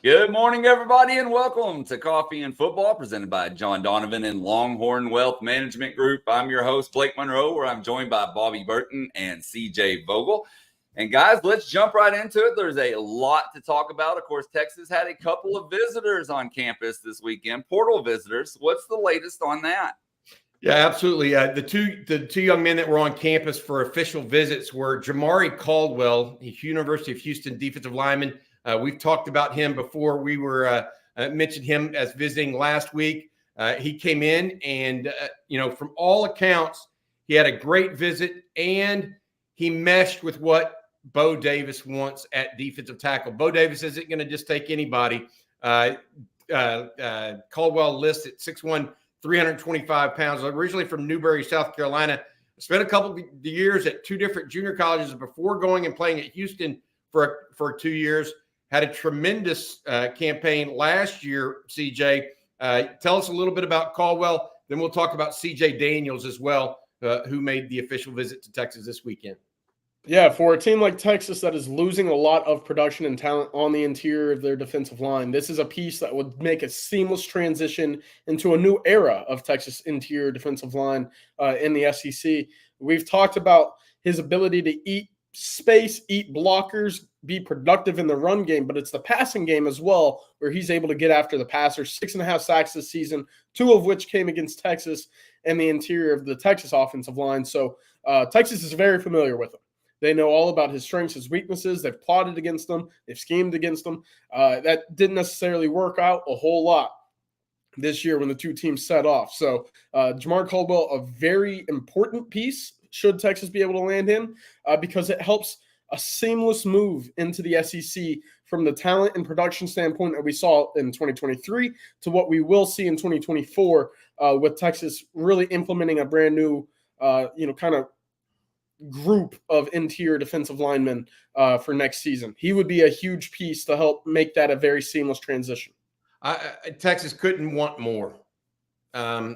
Good morning, everybody, and welcome to Coffee and Football, presented by John Donovan and Longhorn Wealth Management Group. I'm your host, Blake Monroe, where I'm joined by Bobby Burton and CJ Vogel. And guys, let's jump right into it. There's a lot to talk about. Of course, Texas had a couple of visitors on campus this weekend, portal visitors. What's the latest on that? Yeah, absolutely. The two young men that were on campus for official visits were Jamaree Caldwell, University of Houston defensive lineman. We've talked about him before. We were mentioned him as visiting last week. He came in and, from all accounts, he had a great visit and he meshed with what Bo Davis wants at defensive tackle. Bo Davis isn't going to just take anybody. Caldwell lists at 6'1", 325 pounds, originally from Newberry, South Carolina. Spent a couple of years at two different junior colleges before going and playing at Houston for 2 years. Had a tremendous campaign last year, CJ. Tell us a little bit about Caldwell. Then we'll talk about CJ Daniels as well, who made the official visit to Texas this weekend. Yeah, for a team like Texas that is losing a lot of production and talent on the interior of their defensive line, this is a piece that would make a seamless transition into a new era of Texas interior defensive line in the SEC. We've talked about his ability to eat space, eat blockers, be productive in the run game, but it's the passing game as well, where he's able to get after the passer. 6.5 sacks this season, 2 of which came against Texas and the interior of the Texas offensive line. So Texas is very familiar with him. They know all about his strengths, his weaknesses. They've plotted against him. They've schemed against him. That didn't necessarily work out a whole lot this year when the two teams set off. So Jamaree Caldwell, a very important piece, should Texas be able to land him, because it helps a seamless move into the SEC from the talent and production standpoint that we saw in 2023 to what we will see in 2024 with Texas really implementing a brand new, kind of group of interior defensive linemen for next season. He would be a huge piece to help make that a very seamless transition. Texas couldn't want more.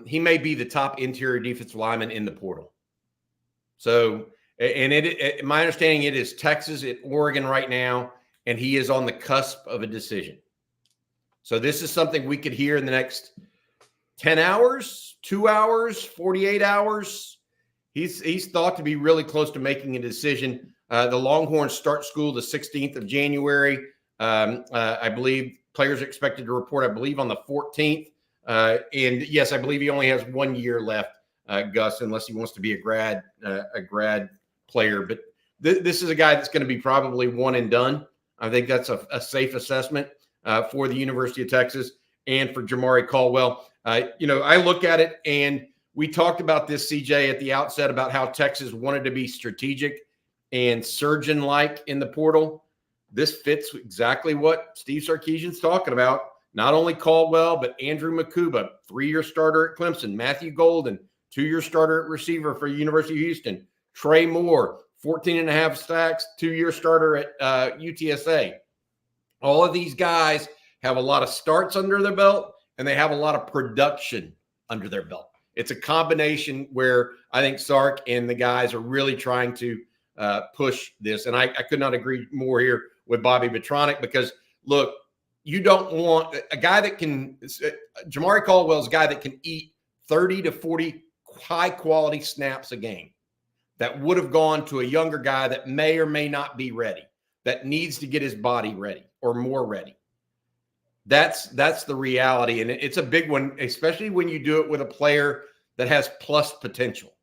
He may be the top interior defensive lineman in the portal. So, and my understanding, it is Texas at Oregon right now, and he is on the cusp of a decision. So this is something we could hear in the next 10 hours, 2 hours, 48 hours. He's thought to be really close to making a decision. The Longhorns start school the 16th of January. I believe players are expected to report, I believe, on the 14th. And yes, I believe he only has 1 year left, Gus, unless he wants to be a grad player. But this is a guy that's going to be probably one and done. I think that's a safe assessment for the University of Texas and for Jamaree Caldwell. I look at it, and we talked about this, CJ, at the outset about how Texas wanted to be strategic and surgeon-like in the portal. This fits exactly what Steve Sarkisian's talking about. Not only Caldwell, but Andrew Makuba, 3-year starter at Clemson. Matthew Golden, 2-year starter at receiver for University of Houston. Trey Moore, 14.5 sacks, 2-year starter at UTSA. All of these guys have a lot of starts under their belt, and they have a lot of production under their belt. It's a combination where I think Sark and the guys are really trying to push this. And I could not agree more here with Bobby Petronic, because, look, you don't want a guy that can – Jamaree Caldwell's a guy that can eat 30 to 40 high-quality snaps a game that would have gone to a younger guy that may or may not be ready, that needs to get his body ready or more ready. That's the reality, and it's a big one, especially when you do it with a player that has plus potential.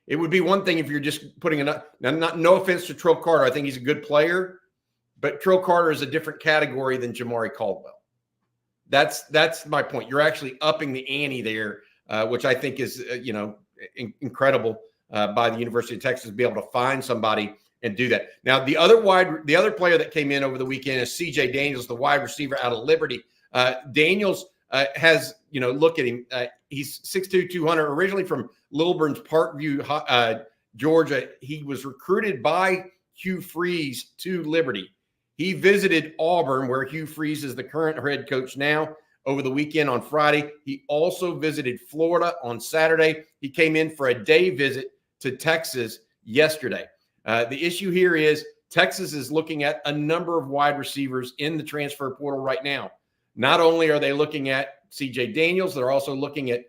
It would be one thing if you're just putting no offense to Trill Carter. I think he's a good player, but Trill Carter is a different category than Jamaree Caldwell. That's my point. You're actually upping the ante there, which I think is incredible by the University of Texas to be able to find somebody and do that. Now, the other player that came in over the weekend is CJ Daniels, the wide receiver out of Liberty. Daniels has, look at him. He's 6'2", 200, originally from Lilburn's Parkview, Georgia. He was recruited by Hugh Freeze to Liberty. He visited Auburn, where Hugh Freeze is the current head coach now, over the weekend on Friday. He also visited Florida on Saturday. He came in for a day visit to Texas yesterday. The issue here is Texas is looking at a number of wide receivers in the transfer portal right now. Not only are they looking at CJ Daniels, they're also looking at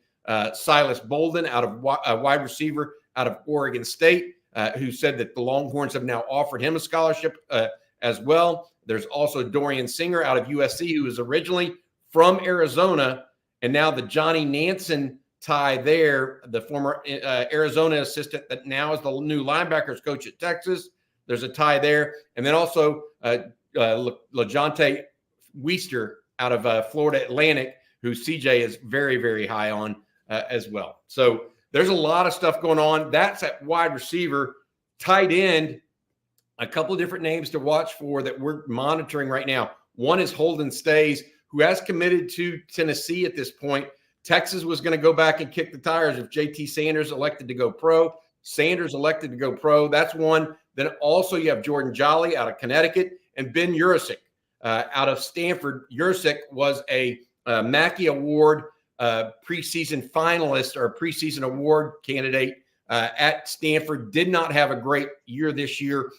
Silas Bolden, out of a wide receiver out of Oregon State, who said that the Longhorns have now offered him a scholarship as well. There's also Dorian Singer out of USC, who was originally from Arizona, and now the Johnny Nansen tie there, the former Arizona assistant that now is the new linebackers coach at Texas. There's a tie there. And then also LaJohntay Weister out of Florida Atlantic, who CJ is very, very high on as well. So there's a lot of stuff going on. That's at wide receiver. Tight end, a couple of different names to watch for that we're monitoring right now. One is Holden Stays, who has committed to Tennessee at this point. Texas was going to go back and kick the tires if JT Sanders elected to go pro. Sanders elected to go pro. That's one. Then also you have Jordan Jolly out of Connecticut and Ben Urisic out of Stanford. Urisic was a Mackey Award preseason finalist or preseason award candidate at Stanford. Did not have a great year this year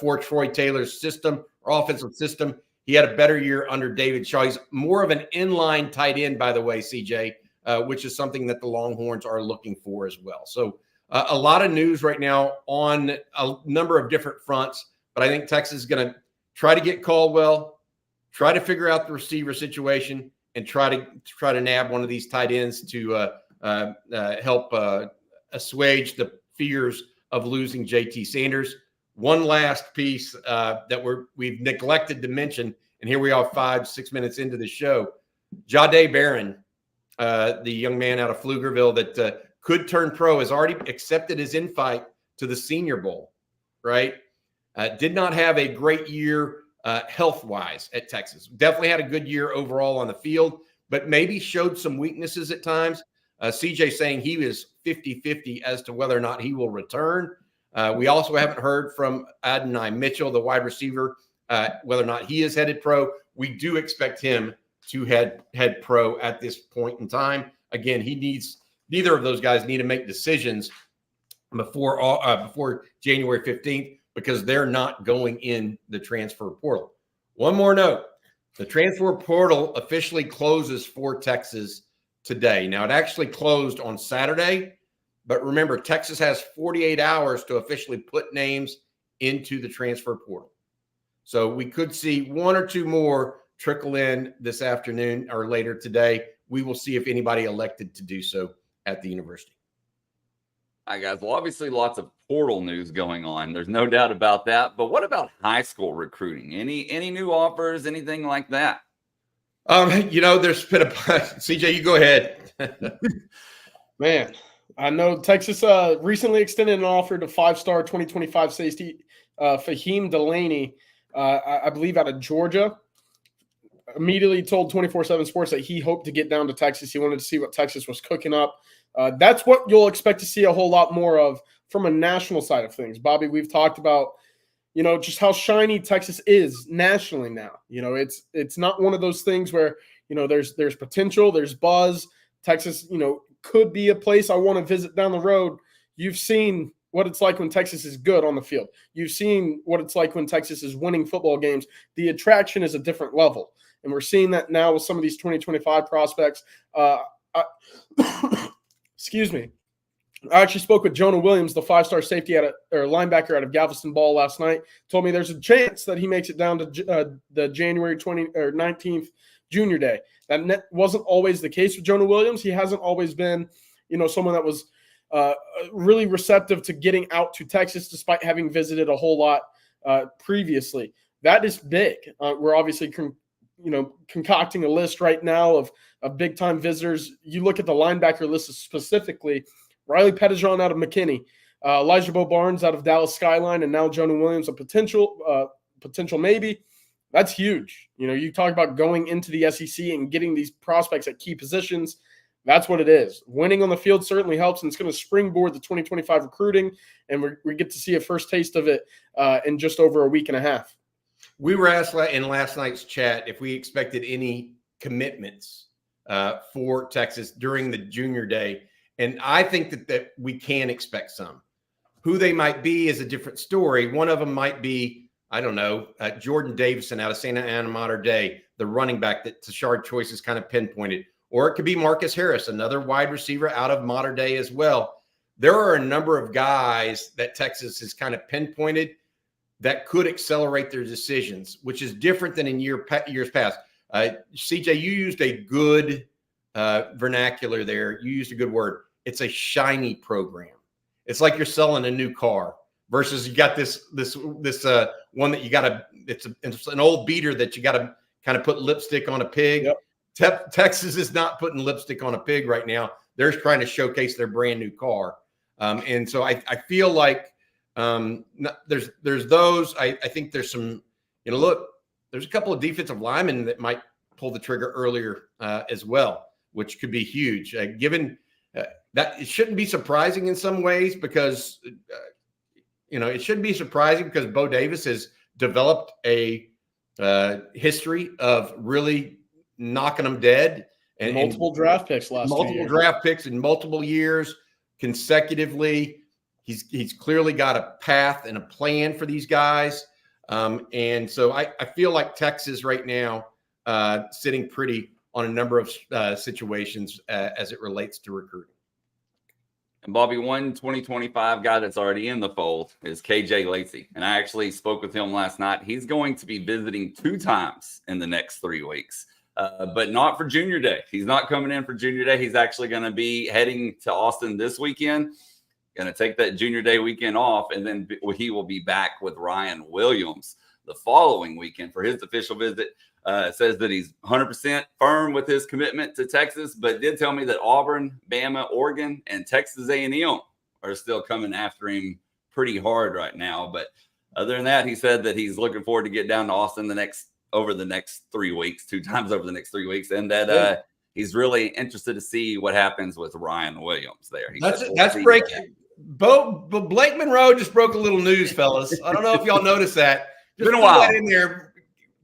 for Troy Taylor's system or offensive system. He had a better year under David Shaw. He's more of an inline tight end, by the way, CJ, which is something that the Longhorns are looking for as well. So a lot of news right now on a number of different fronts, but I think Texas is going to try to get Caldwell, try to figure out the receiver situation, and try to nab one of these tight ends to help assuage the fears of losing JT Sanders. One last piece that we've neglected to mention, and here we are 5-6 minutes into the show. Jadhae Barron, the young man out of Pflugerville that could turn pro, has already accepted his invite to the Senior Bowl, right? Did not have a great year health-wise at Texas. Definitely had a good year overall on the field, but maybe showed some weaknesses at times. CJ saying he was 50-50 as to whether or not he will return. We also haven't heard from Adonai Mitchell, the wide receiver, whether or not he is headed pro. We do expect him to head pro at this point in time. Again, neither of those guys need to make decisions before January 15th because they're not going in the transfer portal. One more note. The transfer portal officially closes for Texas today. Now, it actually closed on Saturday, but remember, Texas has 48 hours to officially put names into the transfer portal. So we could see one or two more trickle in this afternoon or later today. We will see if anybody elected to do so at the university. All right, guys. Well, obviously lots of portal news going on. There's no doubt about that. But what about high school recruiting? Any new offers, anything like that? There's been CJ, you go ahead. Man, I know Texas recently extended an offer to 5-star 2025 safety Fahim Delaney, I believe out of Georgia. Immediately told 24/7 Sports that he hoped to get down to Texas. He wanted to see what Texas was cooking up. That's what you'll expect to see a whole lot more of from a national side of things. Bobby, we've talked about, just how shiny Texas is nationally now. It's not one of those things where, there's potential, there's buzz. Texas, could be a place I want to visit down the road. You've seen what it's like when Texas is good on the field. You've seen what it's like when Texas is winning football games. The attraction is a different level. And we're seeing that now with some of these 2025 prospects. Excuse me. I actually spoke with Jonah Williams, the 5-star safety linebacker out of Galveston Ball last night. Told me there's a chance that he makes it down to the January 19th junior day. That wasn't always the case with Jonah Williams. He hasn't always been, someone that was really receptive to getting out to Texas, despite having visited a whole lot previously. That is big. We're obviously concocting a list right now of big-time visitors. You look at the linebacker list specifically, Riley Pettijohn out of McKinney, Elijah Bo Barnes out of Dallas Skyline, and now Jonah Williams, a potential maybe. That's huge. You talk about going into the SEC and getting these prospects at key positions. That's what it is. Winning on the field certainly helps, and it's going to springboard the 2025 recruiting, and we get to see a first taste of it in just over a week and a half. We were asked in last night's chat if we expected any commitments for Texas during the junior day, and I think that we can expect some. Who they might be is a different story. One of them might be I don't know, Jordan Davison out of Santa Ana Mater Dei, the running back that Tashard Choice is kind of pinpointed. Or it could be Marcus Harris, another wide receiver out of Mater Dei as well. There are a number of guys that Texas has kind of pinpointed that could accelerate their decisions, which is different than in years past. CJ, you used a good vernacular there. You used a good word. It's a shiny program. It's like you're selling a new car versus you got this one that you got to. It's an old beater that you got to kind of put lipstick on a pig. Yep. Texas is not putting lipstick on a pig right now. They're trying to showcase their brand new car, and so I feel like there's those. I think there's some. Look, there's a couple of defensive linemen that might pull the trigger earlier as well, which could be huge. Given that it shouldn't be surprising in some ways because, it shouldn't be surprising because Bo Davis has developed a history of really knocking them dead. And multiple draft picks draft picks in multiple years consecutively. He's clearly got a path and a plan for these guys. And so I feel like Texas right now sitting pretty on a number of situations as it relates to recruiting. And Bobby, one 2025 guy that's already in the fold is KJ Lacey. And I actually spoke with him last night. He's going to be visiting 2 times in the next 3 weeks, but not for Junior Day. He's not coming in for Junior Day. He's actually going to be heading to Austin this weekend, going to take that Junior Day weekend off, and then he will be back with Ryan Williams the following weekend for his official visit. Says that he's 100% firm with his commitment to Texas, but did tell me that Auburn, Bama, Oregon, and Texas A&M are still coming after him pretty hard right now. But other than that, he said that he's looking forward to get down to Austin over the next 3 weeks, 2 times over the next 3 weeks, and that he's really interested to see what happens with Ryan Williams there. That's breaking. Blake Monroe just broke a little news, fellas. I don't know if y'all noticed that. Just been a while in there.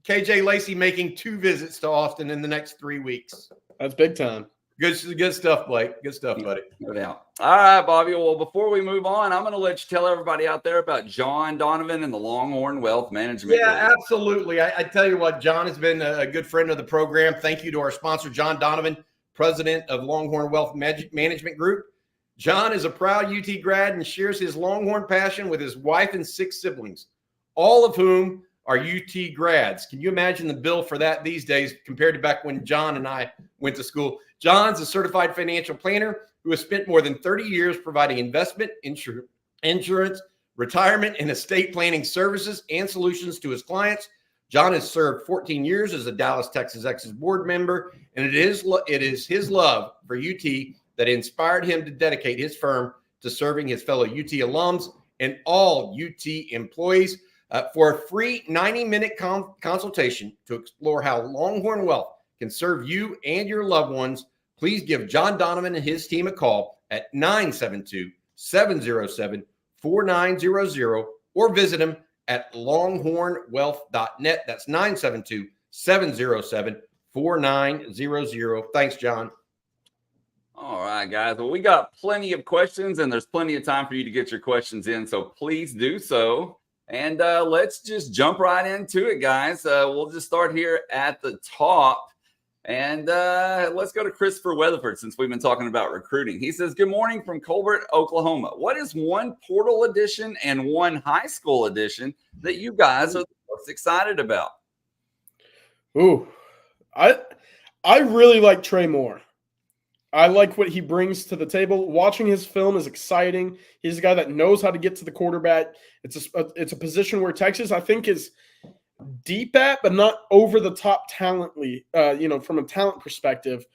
KJ Lacey making 2 visits to Austin in the next 3 weeks. That's big time. Good stuff, Blake. Good stuff, buddy. No doubt. All right, Bobby. Well, before we move on, I'm going to let you tell everybody out there about John Donovan and the Longhorn Wealth Management. Yeah, Group. Absolutely. I tell you what, John has been a good friend of the program. Thank you to our sponsor, John Donovan, president of Longhorn Wealth Management Group. John is a proud UT grad and shares his Longhorn passion with his wife and 6 siblings, all of whom are UT grads. Can you imagine the bill for that these days compared to back when John and I went to school? John's a certified financial planner who has spent more than 30 years providing investment, insurance, retirement, and estate planning services and solutions to his clients. John has served 14 years as a Dallas, Texas Exes board member, and it is his love for UT that inspired him to dedicate his firm to serving his fellow UT alums and all UT employees. For a free 90-minute consultation to explore how Longhorn Wealth can serve you and your loved ones, please give John Donovan and his team a call at 972-707-4900 or visit him at longhornwealth.net. That's 972-707-4900. Thanks, John. All right, guys. Well, we got plenty of questions, and there's plenty of time for you to get your questions in, so please do so. And let's just jump right into it, guys. We'll just start here at the top. And let's go to Christopher Weatherford since we've been talking about recruiting. He says, good morning from Colbert, Oklahoma. What is one portal edition and one high school edition that you guys are the most excited about? Ooh, I really like Trey Moore. I like what he brings to the table. Watching his film is exciting. He's a guy that knows how to get to the quarterback. It's a position where Texas, I think, is deep at, but not over the top talently. From a talent perspective,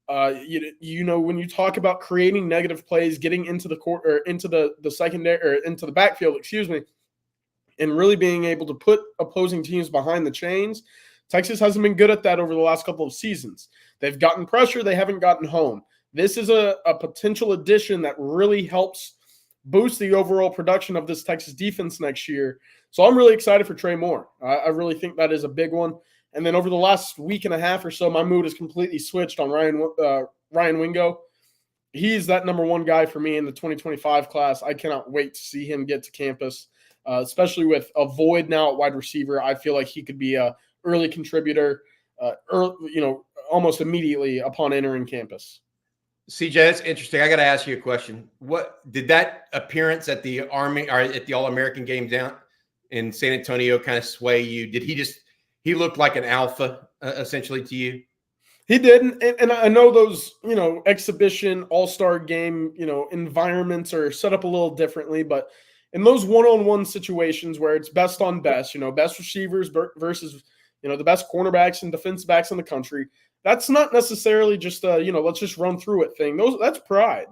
when you talk about creating negative plays, getting into the court or into the secondary or into the backfield, and really being able to put opposing teams behind the chains. Texas hasn't been good at that over the last couple of seasons. They've gotten pressure. They haven't gotten home. This is a potential addition that really helps boost the overall production of this Texas defense next year. So I'm really excited for Trey Moore. I really think that is a big one. And then over the last week and a half or so, my mood has completely switched on Ryan Wingo. He's that number one guy for me in the 2025 class. I cannot wait to see him get to campus. especially with a void now at wide receiver. I feel like he could be a early contributor, almost immediately upon entering campus. CJ, that's interesting. I got to ask you a question. What did that appearance at the Army or at the All-American game down in San Antonio kind of sway you? Did he looked like an alpha essentially to you? He did, and I know those, exhibition all-star game, environments are set up a little differently, but in those one-on-one situations where it's best on best, best receivers versus, the best cornerbacks and defensive backs in the country, that's not necessarily just let's just run through it thing. That's pride.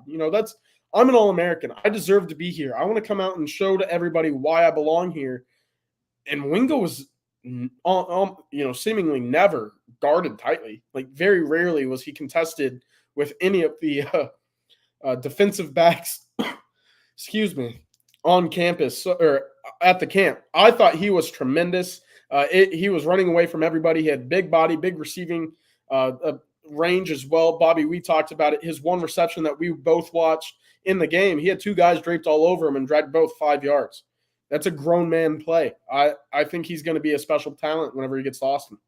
I'm an All-American. I deserve to be here. I want to come out and show to everybody why I belong here. And Wingo was, seemingly never guarded tightly. Like very rarely was he contested with any of the defensive backs, on campus or at the camp. I thought he was tremendous. He was running away from everybody. He had big body, big receiving range as well. Bobby, we talked about it. His one reception that we both watched in the game, he had two guys draped all over him and dragged both 5 yards. That's a grown man play. I think he's going to be a special talent whenever he gets to Austin.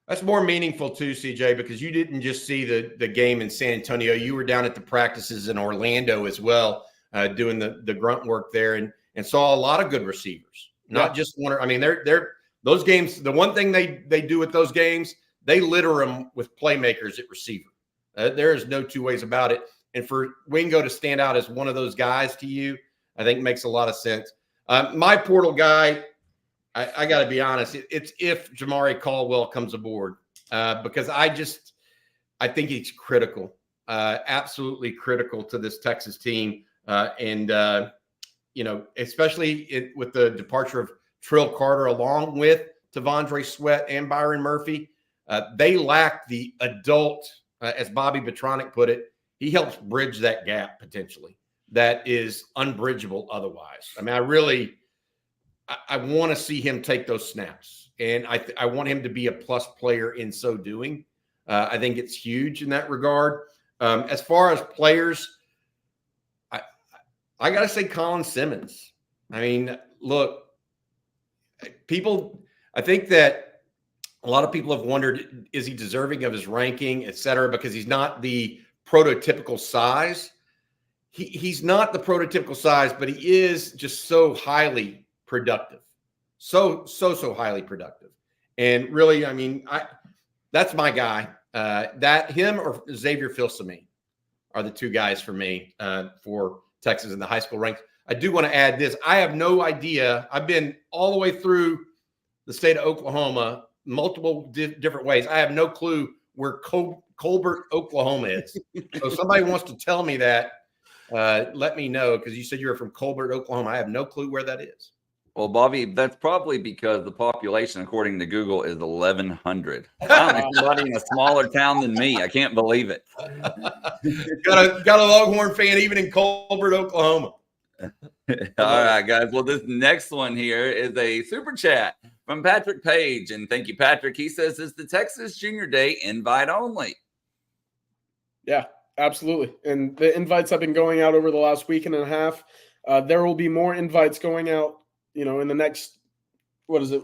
That's more meaningful too, CJ, because you didn't just see the game in San Antonio. You were down at the practices in Orlando as well, doing the grunt work there, and saw a lot of good receivers. Not just one. I mean, they're those games. The one thing they do with those games, they litter them with playmakers at receiver. There is no two ways about it. And for Wingo to stand out as one of those guys to you, I think makes a lot of sense. My portal guy, I got to be honest, it's if Jamaree Caldwell comes aboard, because I think he's critical, absolutely critical to this Texas team. Especially with the departure of Trill Carter, along with Tavondre Sweat and Byron Murphy, they lack the adult, as Bobby Betronic put it. He helps bridge that gap potentially that is unbridgeable otherwise. I mean, I want to see him take those snaps, and I want him to be a plus player in so doing. I think it's huge in that regard. As far as players, I got to say Colin Simmons. I mean, look, I think that a lot of people have wondered, is he deserving of his ranking, et cetera, because he's not the prototypical size. He's not the prototypical size, but he is just so highly productive. So highly productive. And really, I mean, that's my guy. That him or Xavier Filsaime are the two guys for me for Texas in the high school ranks. I do want to add this. I have no idea. I've been all the way through the state of Oklahoma, multiple different ways. I have no clue where Colbert, Oklahoma is. So if somebody wants to tell me that, let me know, because you said you were from Colbert, Oklahoma. I have no clue where that is. Well, Bobby, that's probably because the population, according to Google, is 1,100. I'm somebody in a smaller town than me. I can't believe it. got a Longhorn fan even in Colbert, Oklahoma. All right, guys. Well, this next one here is a super chat from Patrick Page. And thank you, Patrick. He says, is the Texas Junior Day invite only? Yeah, absolutely. And the invites have been going out over the last week and a half. There will be more invites going out, in the next,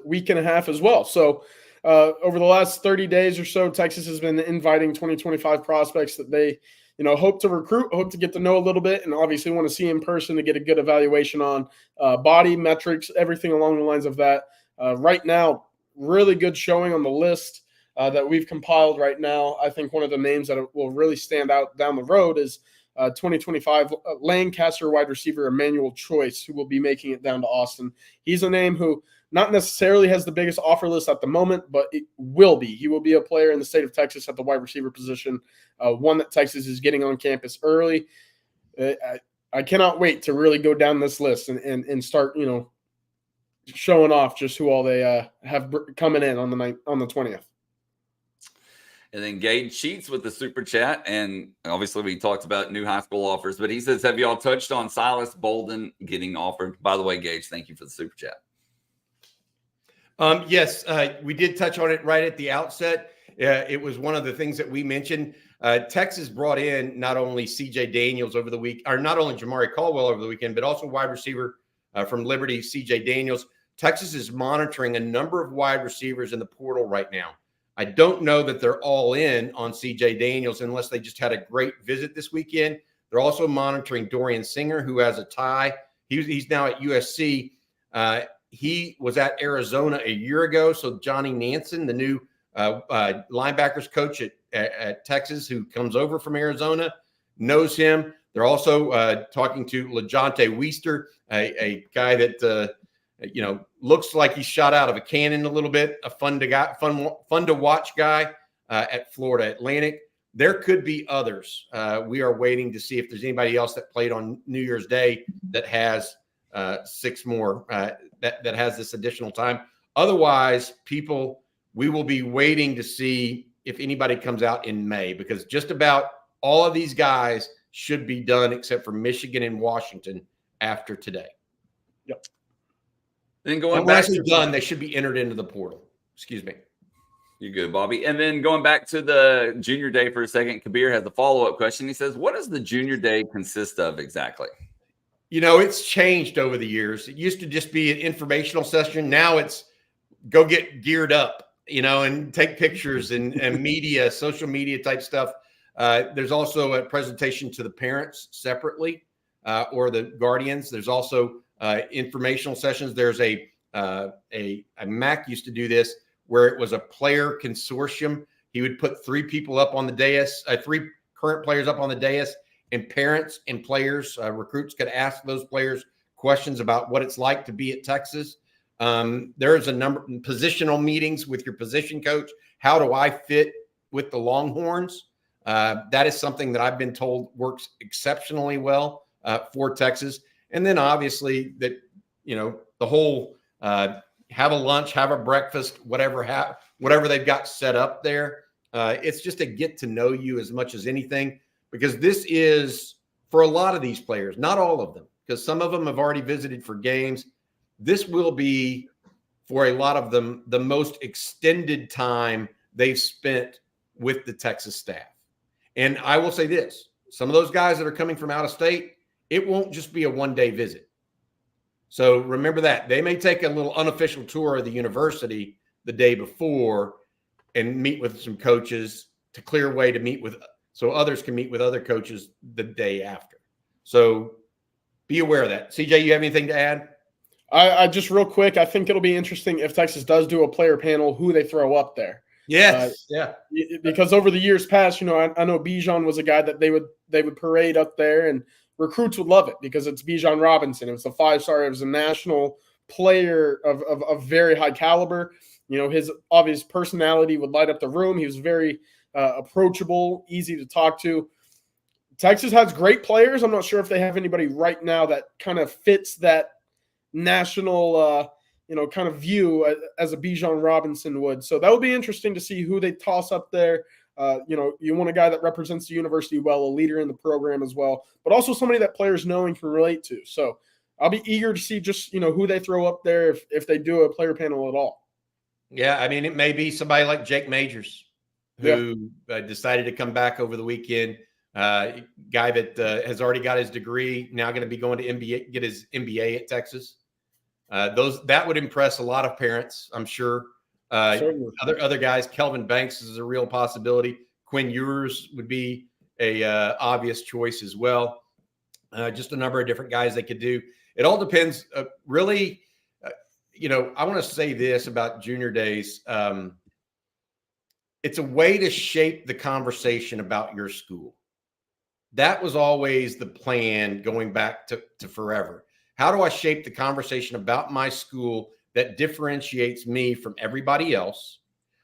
week and a half as well. So over the last 30 days or so, Texas has been inviting 2025 prospects that they, hope to recruit, hope to get to know a little bit, and obviously want to see in person to get a good evaluation on body metrics, everything along the lines of that. Right now, really good showing on the list that we've compiled right now. I think one of the names that will really stand out down the road is 2025 Lancaster wide receiver Emmanuel Choice, who will be making it down to Austin. He's a name who not necessarily has the biggest offer list at the moment, but it will be. He will be a player in the state of Texas at the wide receiver position, one that Texas is getting on campus early. I cannot wait to really go down this list and start, showing off just who all they have coming in on the 20th. And then Gage Sheets with the super chat. And obviously we talked about new high school offers, but he says, have y'all touched on Silas Bolden getting offered? By the way, Gage, thank you for the super chat. Yes, we did touch on it right at the outset. It was one of the things that we mentioned. Texas brought in not only CJ Daniels over the week, or not only Jamaree Caldwell over the weekend, but also wide receiver from Liberty, CJ Daniels. Texas is monitoring a number of wide receivers in the portal right now. I don't know that they're all in on CJ Daniels unless they just had a great visit this weekend. They're also monitoring Dorian Singer, who has a tie. He's now at USC. He was at Arizona a year ago. So Johnny Nansen, the new linebackers coach at Texas, who comes over from Arizona, knows him. They're also talking to LeJohntay Weister, a guy that looks like he's shot out of a cannon a little bit. A fun to watch guy at Florida Atlantic. There could be others. We are waiting to see if there's anybody else that played on New Year's Day that has 6 more that has this additional time. Otherwise, we will be waiting to see if anybody comes out in May, because just about all of these guys should be done except for Michigan and Washington after today. Yep. Then going back to done, they should be entered into the portal. Excuse me. You're good, Bobby. And then going back to the junior day for a second, Kabir has a follow-up question. He says, what does the junior day consist of exactly? It's changed over the years. It used to just be an informational session. Now it's go get geared up, and take pictures and media, social media type stuff. There's also a presentation to the parents separately or the guardians. There's also informational sessions. There's a Mac used to do this where it was a player consortium. He would put 3 people up on the dais, 3 current players up on the dais, and parents and players, recruits could ask those players questions about what it's like to be at Texas. There's a number of positional meetings with your position coach. How do I fit with the Longhorns? That is something that I've been told works exceptionally well for Texas. And then obviously that, the whole have a lunch, have a breakfast, whatever they've got set up there. It's just to get to know you as much as anything, because this is for a lot of these players, not all of them, because some of them have already visited for games. This will be for a lot of them the most extended time they've spent with the Texas staff. And I will say this, some of those guys that are coming from out of state, it won't just be a one-day visit. So remember that. They may take a little unofficial tour of the university the day before and meet with some coaches to clear a way to meet with, so others can meet with other coaches the day after. So be aware of that. CJ, you have anything to add? I just real quick, I think it'll be interesting if Texas does do a player panel, who they throw up there. Yes. Yeah. Because over the years past, I know Bijan was a guy that they would parade up there, and recruits would love it because it's Bijan Robinson. It was a 5-star. It was a national player of very high caliber. His obvious personality would light up the room. He was very approachable, easy to talk to. Texas has great players. I'm not sure if they have anybody right now that kind of fits that national kind of view as a Bijan Robinson would. So that would be interesting to see who they toss up there. You want a guy that represents the university well, a leader in the program as well, but also somebody that players know and can relate to. So I'll be eager to see just, who they throw up there if they do a player panel at all. Yeah, I mean, it may be somebody like Jake Majors, who decided to come back over the weekend. Guy that has already got his degree, now going to be going to MBA, get his MBA at Texas. That would impress a lot of parents, I'm sure. Other guys, Kelvin Banks is a real possibility. Quinn Ewers would be a obvious choice as well. Just a number of different guys they could do. It all depends. Really, I want to say this about junior days. It's a way to shape the conversation about your school. That was always the plan going back to forever. How do I shape the conversation about my school that differentiates me from everybody else,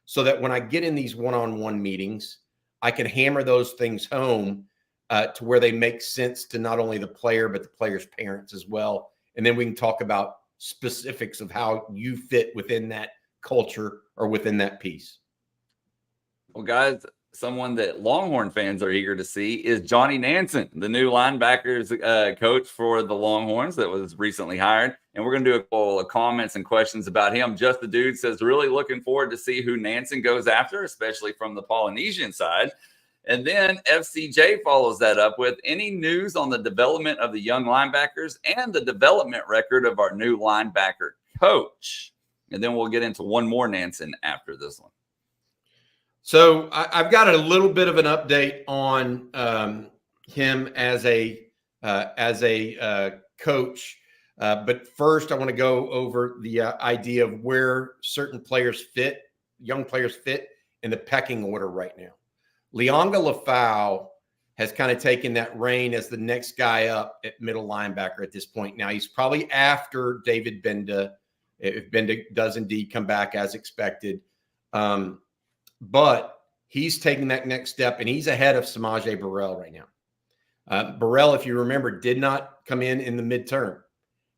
so that when I get in these one-on-one meetings, I can hammer those things home to where they make sense to not only the player, but the player's parents as well. And then we can talk about specifics of how you fit within that culture or within that piece. Well, guys, someone that Longhorn fans are eager to see is Johnny Nansen, the new linebackers coach for the Longhorns that was recently hired. And we're going to do a couple of comments and questions about him. Just the Dude says, really looking forward to see who Nansen goes after, especially from the Polynesian side. And then FCJ follows that up with any news on the development of the young linebackers and the development record of our new linebacker coach. And then we'll get into one more Nansen after this one. So I've got a little bit of an update on him as a coach. But first, I want to go over the idea of where certain players fit, young players fit in the pecking order right now. Leonga Lafau has kind of taken that reign as the next guy up at middle linebacker at this point. Now, he's probably after David Benda, if Benda does indeed come back as expected. But he's taking that next step, and he's ahead of Samaje Burrell right now. Burrell, if you remember, did not come in the midterm.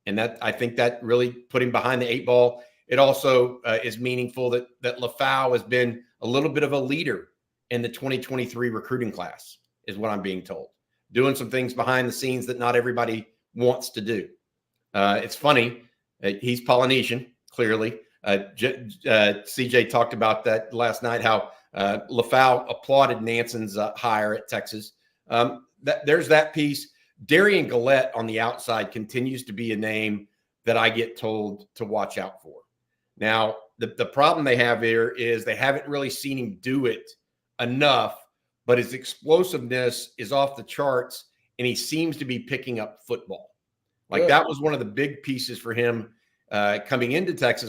And that, I think that really put him behind the 8 ball. It also is meaningful that Lafau has been a little bit of a leader in the 2023 recruiting class, is what I'm being told. Doing some things behind the scenes that not everybody wants to do. It's funny. He's Polynesian, clearly. CJ talked about that last night, how Lafau applauded Nansen's hire at Texas. There's that piece. Darian Gillette on the outside continues to be a name that I get told to watch out for. Now, the problem they have here is they haven't really seen him do it enough, but his explosiveness is off the charts, and he seems to be picking up football. Like that was one of the big pieces for him coming into Texas.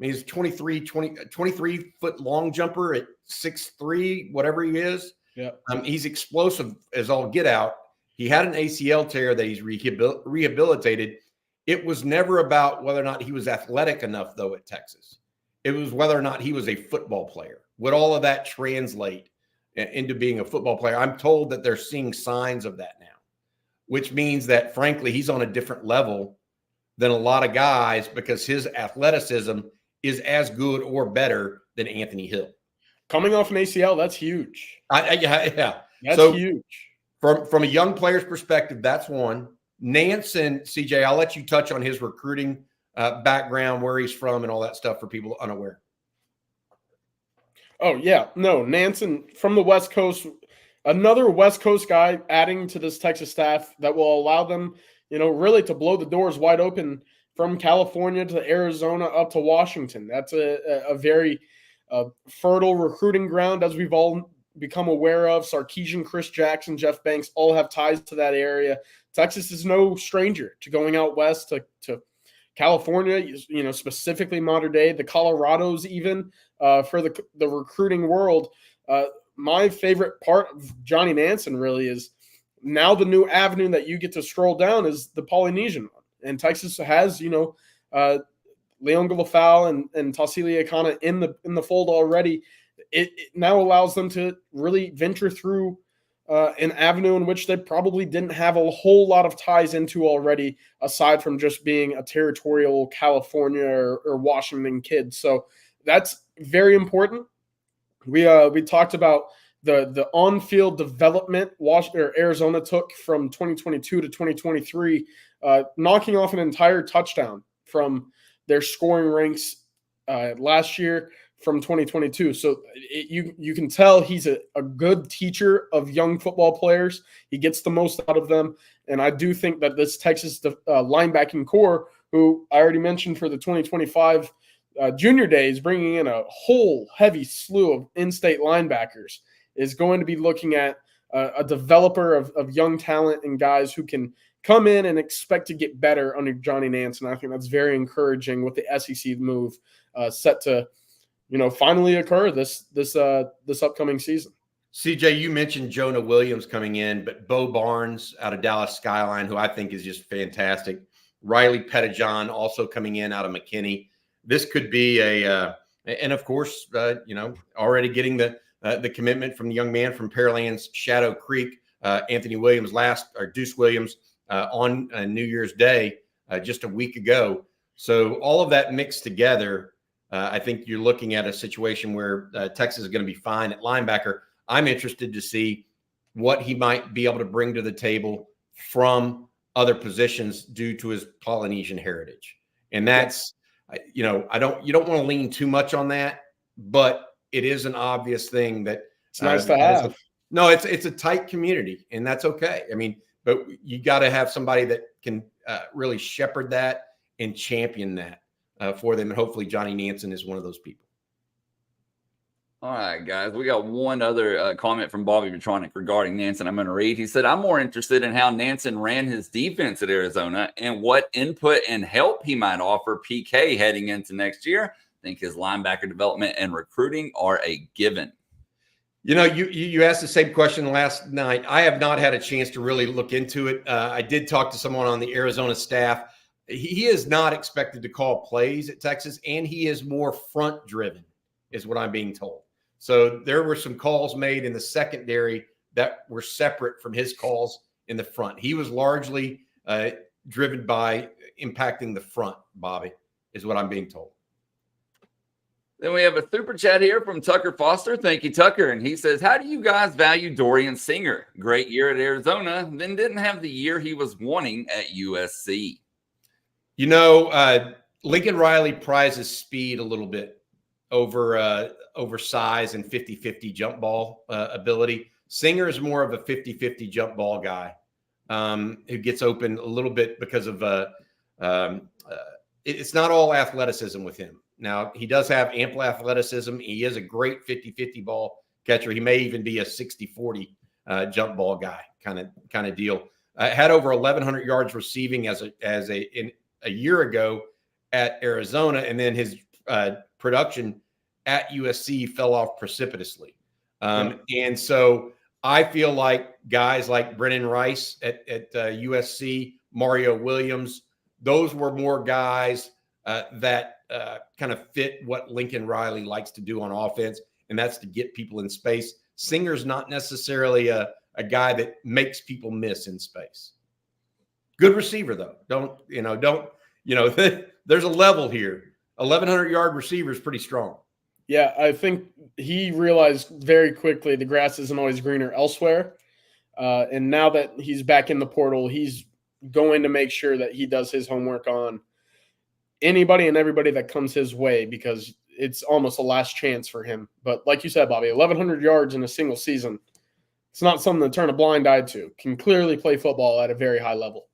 He's 23-foot long jumper at 6'3", whatever he is. Yeah. He's explosive as all get out. He had an ACL tear that he's rehabilitated. It was never about whether or not he was athletic enough, though, at Texas. It was whether or not he was a football player. Would all of that translate into being a football player? I'm told that they're seeing signs of that now, which means that, frankly, he's on a different level than a lot of guys because his athleticism is as good or better than Anthony Hill. Coming off an ACL, that's huge. Yeah. That's huge. From a young player's perspective, that's one. Nansen, CJ, I'll let you touch on his recruiting background, where he's from, and all that stuff for people unaware. Oh, yeah. No, Nansen from the West Coast, another West Coast guy adding to this Texas staff that will allow them, really to blow the doors wide open from California to Arizona up to Washington. That's a very fertile recruiting ground, as we've all become aware of. Sarkisian, Chris Jackson, Jeff Banks all have ties to that area. Texas is no stranger to going out west to California, specifically modern day, the Colorados even, for the recruiting world. My favorite part of Johnny Nansen really is now the new avenue that you get to stroll down is the Polynesian one. And Texas has, Leonga Lafau and Tausili Akana in the fold already. It now allows them to really venture through an avenue in which they probably didn't have a whole lot of ties into already, aside from just being a territorial California or Washington kid. So that's very important. We talked about the on-field development Arizona took from 2022 to 2023, knocking off an entire touchdown from their scoring ranks last year from 2022. So you can tell he's a good teacher of young football players. He gets the most out of them. And I do think that this Texas linebacking core, who I already mentioned for the 2025 junior days, bringing in a whole heavy slew of in-state linebackers, is going to be looking at a developer of young talent and guys who can come in and expect to get better under Johnny Nansen. I think that's very encouraging with the SEC move set to, finally occur this upcoming season. CJ, you mentioned Jonah Williams coming in, but Bo Barnes out of Dallas Skyline, who I think is just fantastic. Riley Pettijohn also coming in out of McKinney. This could be and of course, already getting the commitment from the young man from Pearland's Shadow Creek, Anthony Williams Deuce Williams on New Year's Day just a week ago. So all of that mixed together, I think you're looking at a situation where Texas is going to be fine at linebacker. I'm interested to see what he might be able to bring to the table from other positions due to his Polynesian heritage. And that's, you don't want to lean too much on that, but it is an obvious thing that it's nice to have. No, it's a tight community, and that's okay. I mean, but you got to have somebody that can really shepherd that and champion that for them. And hopefully Johnny Nansen is one of those people. All right, guys. We got one other comment from Bobby Petronic regarding Nansen I'm going to read. He said, I'm more interested in how Nansen ran his defense at Arizona and what input and help he might offer PK heading into next year. I think his linebacker development and recruiting are a given. You know, you asked the same question last night. I have not had a chance to really look into it. I did talk to someone on the Arizona staff. He is not expected to call plays at Texas, and he is more front-driven, is what I'm being told. So there were some calls made in the secondary that were separate from his calls in the front. He was largely driven by impacting the front, Bobby, is what I'm being told. Then we have a super chat here from Tucker Foster. Thank you, Tucker. And he says, how do you guys value Dorian Singer? Great year at Arizona, then didn't have the year he was wanting at USC. You know, Lincoln Riley prizes speed a little bit over size and 50-50 jump ball ability. Singer is more of a 50-50 jump ball guy who gets open a little bit because of it's not all athleticism with him. Now, he does have ample athleticism. He is a great 50-50 ball catcher. He may even be a 60-40 jump ball guy kind of deal. Had over 1,100 yards receiving as a year ago at Arizona, and then his production at USC fell off precipitously. And so I feel like guys like Brennan Rice at USC, Mario Williams, those were more guys that kind of fit what Lincoln Riley likes to do on offense, and that's to get people in space. Singer's not necessarily a guy that makes people miss in space. Good receiver, though. There's a level here. 1,100-yard receiver is pretty strong. Yeah, I think he realized very quickly the grass isn't always greener elsewhere. And now that he's back in the portal, he's going to make sure that he does his homework on anybody and everybody that comes his way, because it's almost a last chance for him. But like you said, Bobby, 1,100 yards in a single season, it's not something to turn a blind eye to. Can clearly play football at a very high level.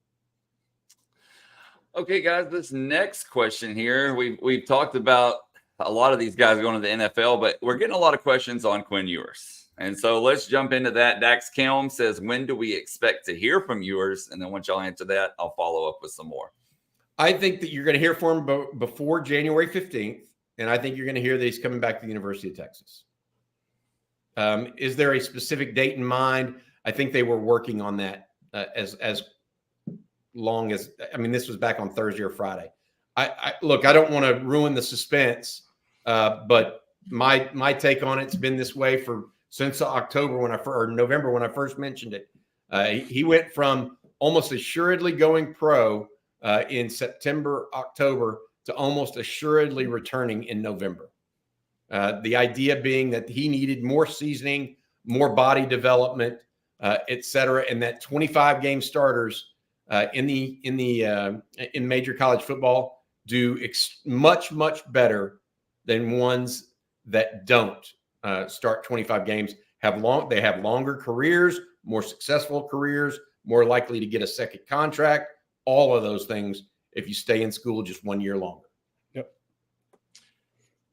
Okay, guys, this next question here, we've talked about a lot of these guys going to the NFL, but we're getting a lot of questions on Quinn Ewers. And so let's jump into that. Dax Kelm says, when do we expect to hear from Ewers? And then once y'all answer that, I'll follow up with some more. I think that you're going to hear from him before January 15th, and I think you're going to hear that he's coming back to the University of Texas. Is there a specific date in mind? I think they were working on that as long as – I mean, this was back on Thursday or Friday. Look, I don't want to ruin the suspense, but my take on it's been this way since November when I first mentioned it. He went from almost assuredly going pro in September, October to almost assuredly returning in November. The idea being that he needed more seasoning, more body development, et cetera, and that 25-game starters in major college football do much better than ones that don't start 25 games. They have longer careers, more successful careers, more likely to get a second contract. All of those things if you stay in school just 1 year longer. Yep.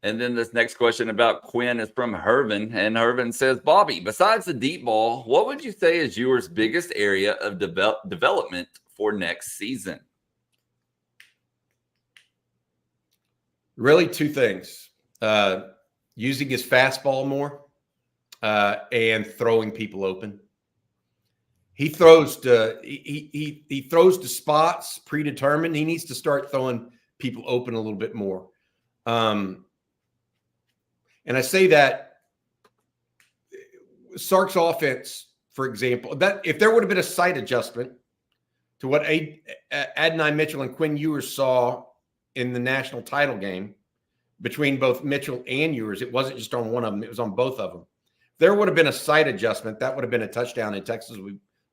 And then this next question about Quinn is from Hervin. And Hervin says, Bobby, besides the deep ball, what would you say is Ewers' biggest area of development for next season? Really two things. Using his fastball more and throwing people open. He throws to he throws to spots predetermined. He needs to start throwing people open a little bit more. And I say that Sark's offense, for example, that if there would have been a sight adjustment to what Adonai Mitchell and Quinn Ewers saw in the national title game between both Mitchell and Ewers, it wasn't just on one of them, it was on both of them. If there would have been a sight adjustment, that would have been a touchdown, and Texas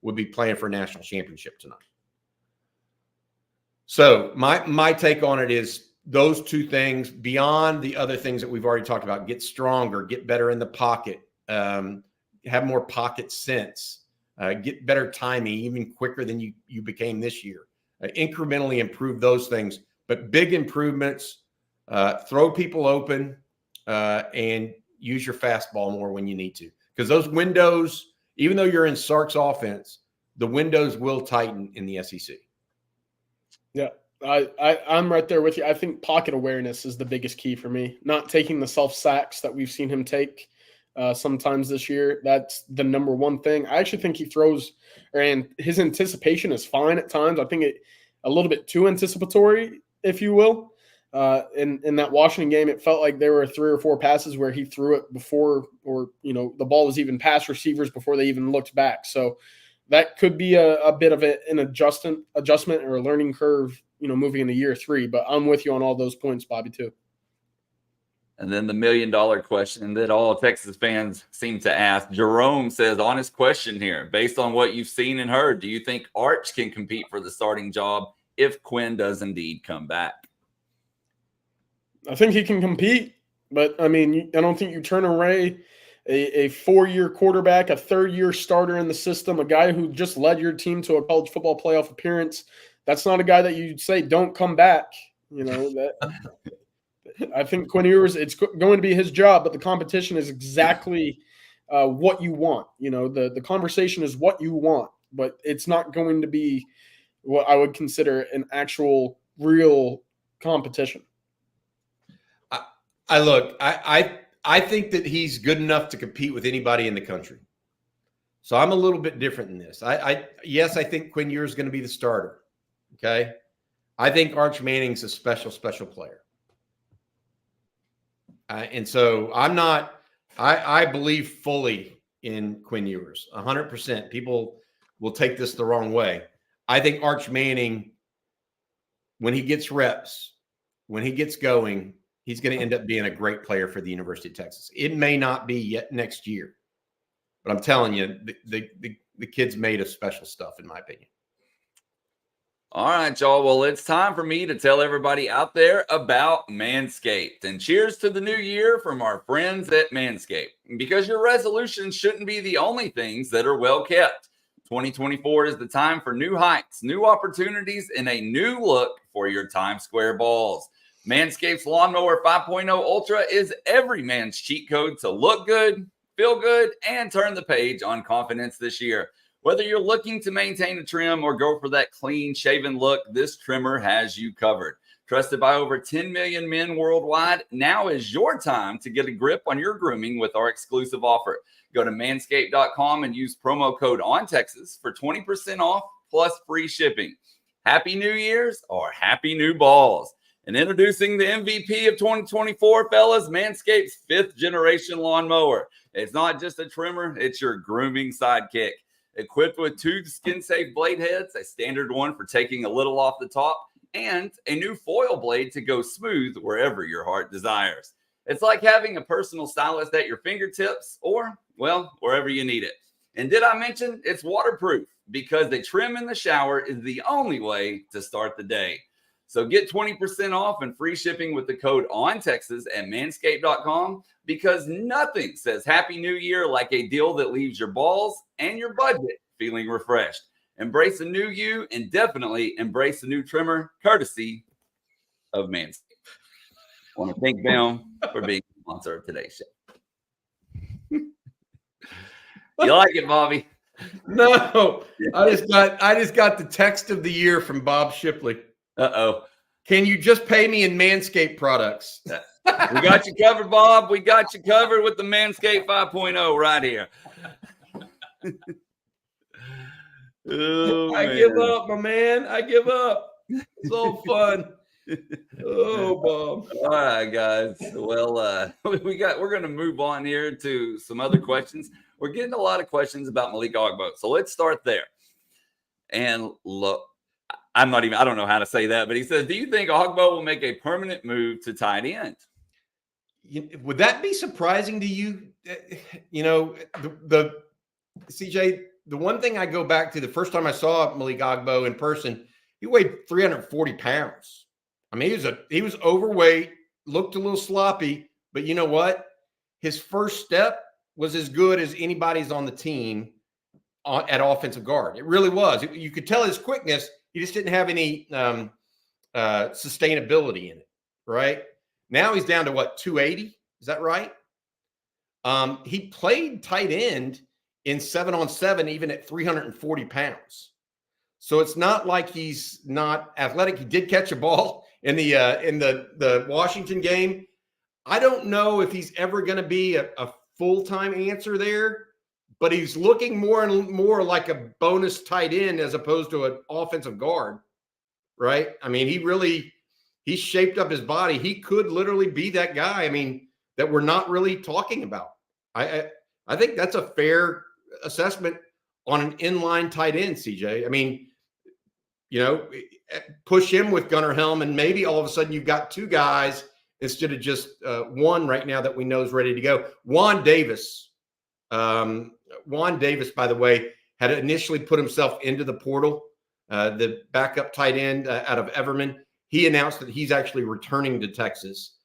would be playing for a national championship tonight. So my take on it is those two things, beyond the other things that we've already talked about: get stronger, get better in the pocket, have more pocket sense, get better timing, even quicker than you became this year. Incrementally improve those things, but big improvements. Throw people open and use your fastball more when you need to, because those windows, even though you're in Sark's offense, the windows will tighten in the SEC. Yeah, I'm right there with you. I think pocket awareness is the biggest key for me. Not taking the self sacks that we've seen him take sometimes this year. That's the number one thing. I actually think he throws, and his anticipation is fine at times. I think it a little bit too anticipatory, if you will. In that Washington game, it felt like there were 3 or 4 passes where he threw it before, or the ball was even past receivers before they even looked back. So that could be a bit of an adjustment or a learning curve, moving into year 3. But I'm with you on all those points, Bobby, too. And then the $1 million question that all Texas fans seem to ask. Jerome says, honest question here. Based on what you've seen and heard, do you think Arch can compete for the starting job if Quinn does indeed come back? I think he can compete, but I don't think you turn away a 4-year quarterback, a 3rd-year starter in the system, a guy who just led your team to a college football playoff appearance. That's not a guy that you'd say don't come back. I think Quinn Ewers, it's going to be his job, but the competition is exactly what you want. The conversation is what you want, but it's not going to be what I would consider an actual real competition. I think that he's good enough to compete with anybody in the country. So I'm a little bit different in this. Yes, I think Quinn Ewers is going to be the starter. Okay. I think Arch Manning's a special player. And so I believe fully in Quinn Ewers, 100%. People will take this the wrong way. I think Arch Manning, when he gets reps, when he gets going, he's going to end up being a great player for the University of Texas. It may not be yet next year, but I'm telling you, the kid's made of special stuff, in my opinion. All right, y'all. Well, it's time for me to tell everybody out there about Manscaped. And cheers to the new year from our friends at Manscaped. Because your resolutions shouldn't be the only things that are well kept. 2024 is the time for new heights, new opportunities, and a new look for your Times Square balls. Manscaped's Lawnmower 5.0 Ultra is every man's cheat code to look good, feel good, and turn the page on confidence this year. Whether you're looking to maintain a trim or go for that clean shaven look, this trimmer has you covered. Trusted by over 10 million men worldwide, now is your time to get a grip on your grooming with our exclusive offer. Go to manscaped.com and use promo code ONTEXAS for 20% off plus free shipping. Happy New Year's or happy new balls. And introducing the MVP of 2024, fellas, Manscaped's 5th generation lawnmower. It's not just a trimmer, it's your grooming sidekick. Equipped with 2 skin-safe blade heads, a standard one for taking a little off the top, and a new foil blade to go smooth wherever your heart desires. It's like having a personal stylist at your fingertips or, well, wherever you need it. And did I mention it's waterproof? Because the trim in the shower is the only way to start the day. So get 20% off and free shipping with the code ONTEXAS at manscaped.com, because nothing says Happy New Year like a deal that leaves your balls and your budget feeling refreshed. Embrace a new you and definitely embrace a new trimmer courtesy of Manscaped. I want to thank them for being a sponsor of today's show. You like it, Bobby? No, I just got the text of the year from Bob Shipley. Uh-oh. Can you just pay me in Manscaped products? We got you covered, Bob. We got you covered with the Manscaped 5.0 right here. I give up, my man. I give up. It's all fun. Oh, Bob. All right, guys. Well, we're going to move on here to some other questions. We're getting a lot of questions about Malik Agbo. So let's start there. And look, I don't know how to say that, but he says, do you think Agbo will make a permanent move to tight end? Would that be surprising to you? The CJ, the one thing I go back to, the first time I saw Malik Agbo in person, he weighed 340 pounds. I mean, he was overweight, looked a little sloppy, but you know what? His first step was as good as anybody's on the team at offensive guard. It really was. You could tell his quickness. He just didn't have any sustainability in it, right? Now he's down to what, 280? Is that right? He played tight end in 7-on-7, even at 340 pounds. So it's not like he's not athletic. He did catch a ball in the Washington game. I don't know if he's ever going to be a full-time answer there, but he's looking more and more like a bonus tight end as opposed to an offensive guard, right? I mean, he shaped up his body. He could literally be that guy, I mean, that we're not really talking about. I think that's a fair assessment on an inline tight end, CJ. I mean, push him with Gunnar Helm, and maybe all of a sudden you've got two guys instead of just one right now that we know is ready to go. Juan Davis, by the way, had initially put himself into the portal, the backup tight end out of Everman. He announced that he's actually returning to Texas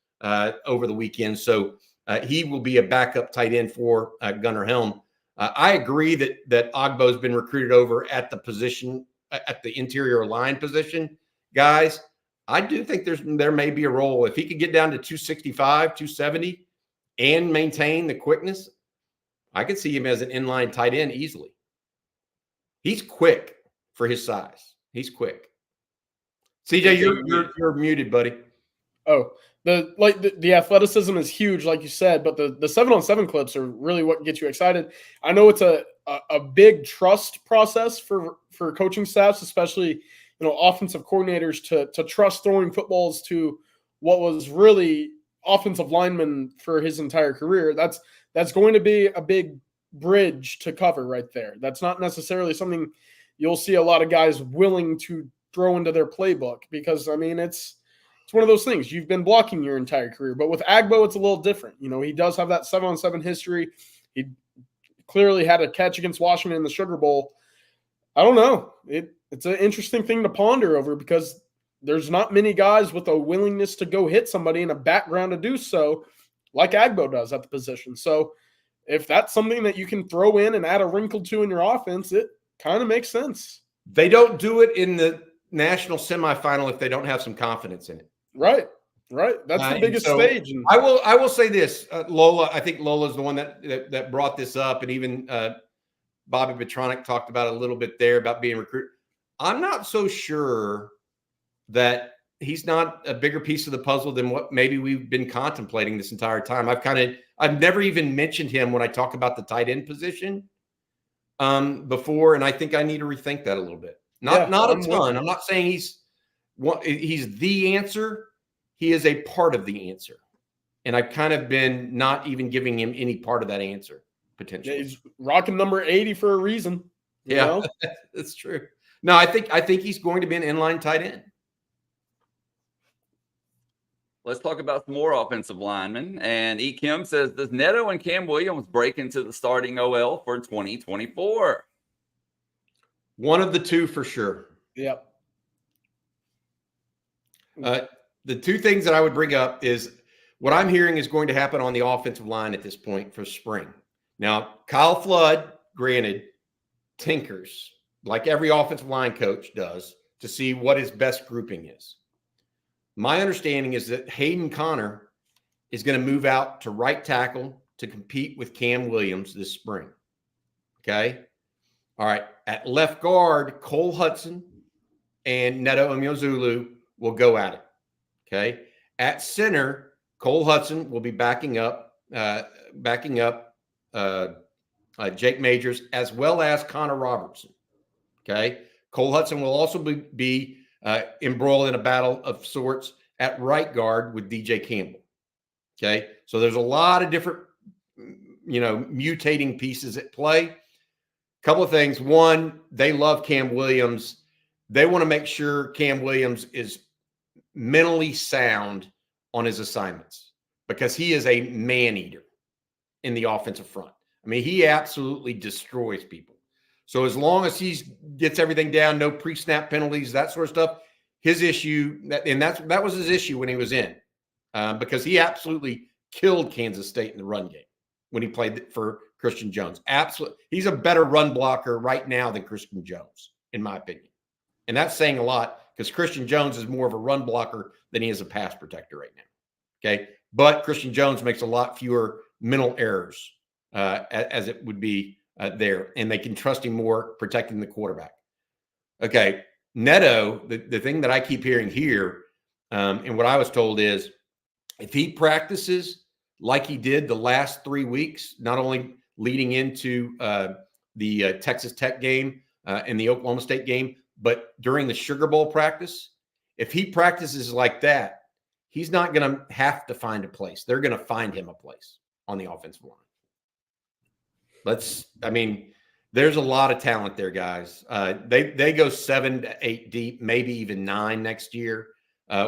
over the weekend. So he will be a backup tight end for Gunnar Helm. I agree that Agbo's been recruited over at the position, at the interior line position. Guys, I do think there may be a role. If he could get down to 265, 270 and maintain the quickness, I could see him as an inline tight end easily. He's quick for his size. He's quick. CJ, you're muted, buddy. Oh, the athleticism is huge, like you said, but the 7-on-7 clips are really what gets you excited. I know it's a big trust process for coaching staffs, especially offensive coordinators to trust throwing footballs to what was really offensive lineman for his entire career. That's going to be a big bridge to cover right there. That's not necessarily something you'll see a lot of guys willing to throw into their playbook because, I mean, it's one of those things. You've been blocking your entire career. But with Agbo, it's a little different. He does have that 7-on-7 history. He clearly had a catch against Washington in the Sugar Bowl. I don't know. It's an interesting thing to ponder over because there's not many guys with a willingness to go hit somebody in a background to do so like Agbo does at the position. So if that's something that you can throw in and add a wrinkle to in your offense, it kind of makes sense. They don't do it in the national semifinal if they don't have some confidence in it. Right. That's the biggest stage. And I will say this, Lola. I think Lola's the one that brought this up, and even Bobby Petronic talked about it a little bit there about being recruited. I'm not so sure that he's not a bigger piece of the puzzle than what maybe we've been contemplating this entire time. I've never even mentioned him when I talk about the tight end position before, and I think I need to rethink that a little bit. Not a ton. I'm not saying he's the answer. He is a part of the answer. And I've kind of been not even giving him any part of that answer, potentially. Yeah, he's rocking number 80 for a reason. You know? That's true. No, I think he's going to be an inline tight end. Let's talk about some more offensive linemen. And E. Kim says, does Neto and Cam Williams break into the starting OL for 2024? One of the two for sure. Yep. The two things that I would bring up is what I'm hearing is going to happen on the offensive line at this point for spring. Now, Kyle Flood, granted, tinkers like every offensive line coach does to see what his best grouping is. My understanding is that Hayden Connor is going to move out to right tackle to compete with Cam Williams this spring. Okay. All right. At left guard, Cole Hudson and Neto Umeozulu will go at it. Okay. At center, Cole Hudson will be backing up Jake Majors as well as Connor Robertson. Okay. Cole Hudson will also be embroiled in a battle of sorts at right guard with DJ Campbell. Okay. So there's a lot of different, mutating pieces at play. Couple of things. One, they love Cam Williams. They want to make sure Cam Williams is mentally sound on his assignments because he is a man-eater in the offensive front. I mean, he absolutely destroys people. So as long as he gets everything down, no pre-snap penalties, that sort of stuff, his issue, that was his issue when he was in because he absolutely killed Kansas State in the run game. when he played for Christian Jones. Absolutely. He's a better run blocker right now than Christian Jones, in my opinion. And that's saying a lot because Christian Jones is more of a run blocker than he is a pass protector right now. Okay. But Christian Jones makes a lot fewer mental errors as it would be there. And they can trust him more protecting the quarterback. Okay. Neto, the thing that I keep hearing here, and what I was told is if he practices like he did the last 3 weeks, not only leading into the Texas Tech game and the Oklahoma State game, but during the Sugar Bowl practice, if he practices like that, he's not going to have to find a place. They're going to find him a place on the offensive line. There's a lot of talent there, guys. They go 7 to 8 deep, maybe even 9 next year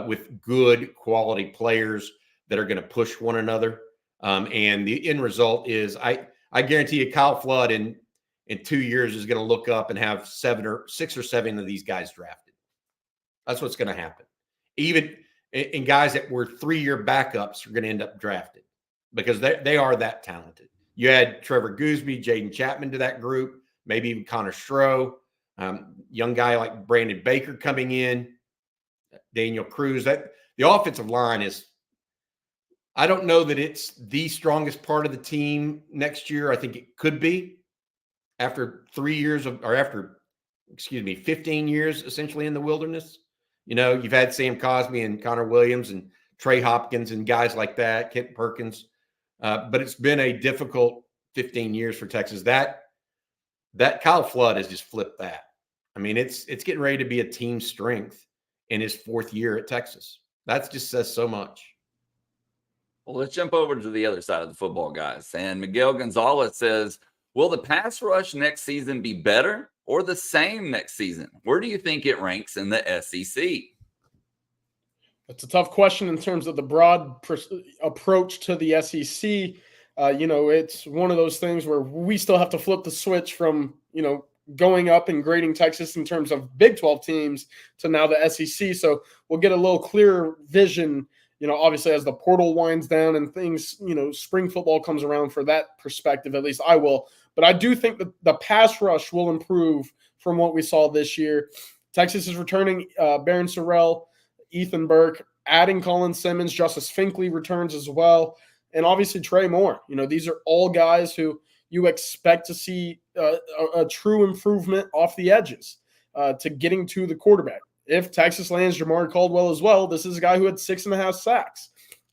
with good quality players that are going to push one another. And the end result is I guarantee you Kyle Flood in 2 years is going to look up and have 6 or 7 of these guys drafted. That's what's going to happen. Even in guys that were 3-year backups are going to end up drafted because they are that talented. You had Trevor Gooseby, Jaden Chapman to that group, maybe even Connor Stroh, young guy like Brandon Baker coming in, Daniel Cruz. That the offensive line is, I don't know that it's the strongest part of the team next year. I think it could be after 15 years essentially in the wilderness. You know, you've had Sam Cosmi and Connor Williams and Trey Hopkins and guys like that, Kent Perkins. But it's been a difficult 15 years for Texas. That Kyle Flood has just flipped that. I mean, it's getting ready to be a team strength in his 4th year at Texas. That just says so much. Well, let's jump over to the other side of the football, guys. And Miguel Gonzalez says, will the pass rush next season be better or the same next season? Where do you think it ranks in the SEC? It's a tough question in terms of the broad approach to the SEC. It's one of those things where we still have to flip the switch from, going up and grading Texas in terms of Big 12 teams to now the SEC. So we'll get a little clearer vision, obviously as the portal winds down and things, spring football comes around for that perspective, at least I will. But I do think that the pass rush will improve from what we saw this year. Texas is returning Barron Sorrell, Ethan Burke, adding Colin Simmons, Justice Finkley returns as well, and obviously Trey Moore. These are all guys who you expect to see a true improvement off the edges to getting to the quarterback. If Texas lands Jamaree Caldwell as well, this is a guy who had 6.5 sacks.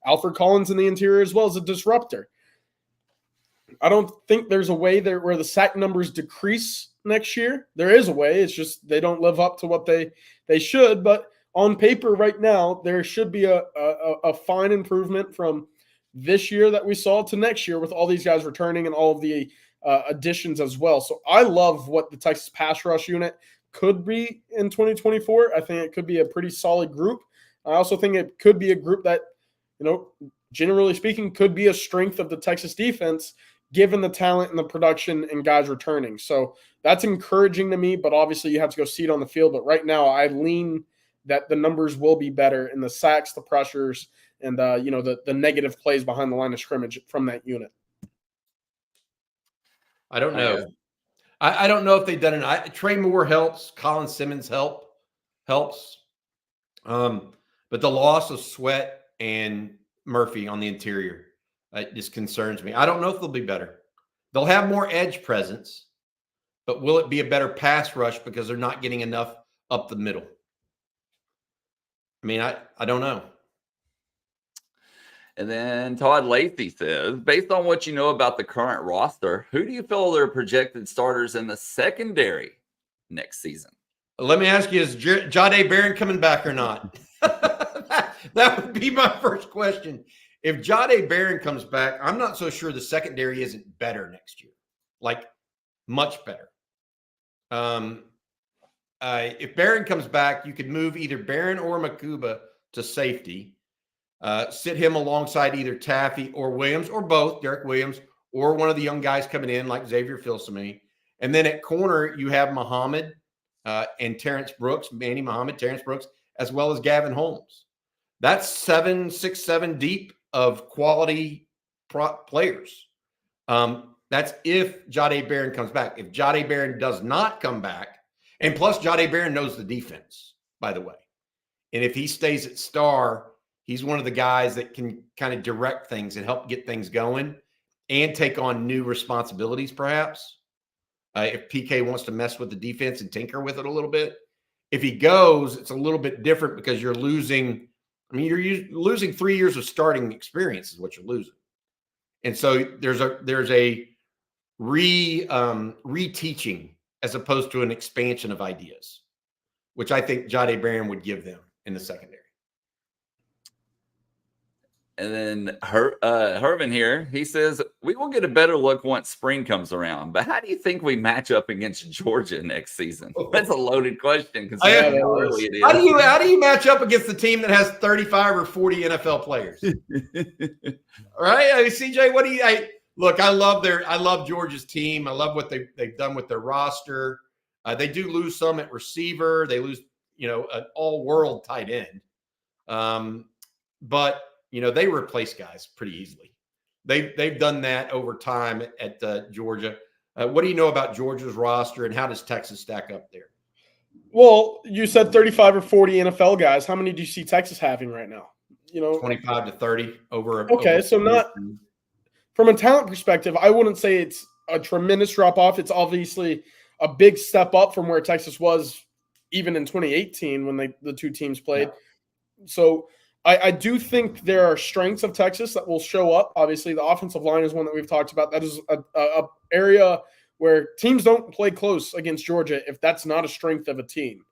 Alfred Collins in the interior as well as a disruptor. I don't think there's a way there where the sack numbers decrease next year. There is a way. It's just they don't live up to what they should, but on paper right now, there should be a fine improvement from this year that we saw to next year with all these guys returning and all of the additions as well. So I love what the Texas pass rush unit could be in 2024. I think it could be a pretty solid group. I also think it could be a group that, generally speaking, could be a strength of the Texas defense given the talent and the production and guys returning. So that's encouraging to me, but obviously you have to go see it on the field. But right now I lean that the numbers will be better in the sacks, the pressures, and the negative plays behind the line of scrimmage from that unit. I don't know. I don't know if they've done it. Trey Moore helps. Colin Simmons helps. But the loss of Sweat and Murphy on the interior just concerns me. I don't know if they'll be better. They'll have more edge presence, but will it be a better pass rush because they're not getting enough up the middle? I don't know. And then Todd Lacey says, based on what you know about the current roster, who do you feel are projected starters in the secondary next season? Let me ask you, is Jadhae Barron coming back or not? That would be my first question. If Jadhae Barron comes back, I'm not so sure the secondary isn't better next year, like much better. If Barron comes back, you could move either Barron or Makuba to safety, sit him alongside either Taffy or Williams or both, Derek Williams, or one of the young guys coming in like Xavier Filsaime. And then at corner, you have Muhammad and Terrence Brooks, Manny Muhammad, Terrence Brooks, as well as Gavin Holmes. That's 6, 7 deep of quality players. That's if Jadhae Barron comes back. If Jadhae Barron does not come back, and plus Jadhae Barron knows the defense, by the way. And if he stays at star, he's one of the guys that can kind of direct things and help get things going and take on new responsibilities, perhaps. If PK wants to mess with the defense and tinker with it a little bit. If he goes, it's a little bit different because you're losing. I mean, you're losing 3 years of starting experience is what you're losing. And so there's a reteaching as opposed to an expansion of ideas, which I think Jadhae Barron would give them in the secondary. And then Herman here, he says, we will get a better look once spring comes around. But how do you think we match up against Georgia next seaon? That's a loaded question because how early it is. How do you match up against the team that has 35 or 40 NFL players? All right, I mean, CJ, what do you? Look, I love Georgia's team. I love what they've done with their roster. They do lose some at receiver. They lose, an all-world tight end. But they replace guys pretty easily. They've done that over time at Georgia. What do you know about Georgia's roster, and how does Texas stack up there? Well, you said 35 or 40 NFL guys. How many do you see Texas having right now? 25 to 30 over. Okay, so not from a talent perspective, I wouldn't say it's a tremendous drop off. It's obviously a big step up from where Texas was even in 2018 when the two teams played. Yeah. So I do think there are strengths of Texas that will show up. Obviously, the offensive line is one that we've talked about. That is a area where teams don't play close against Georgia if that's not a strength of a team.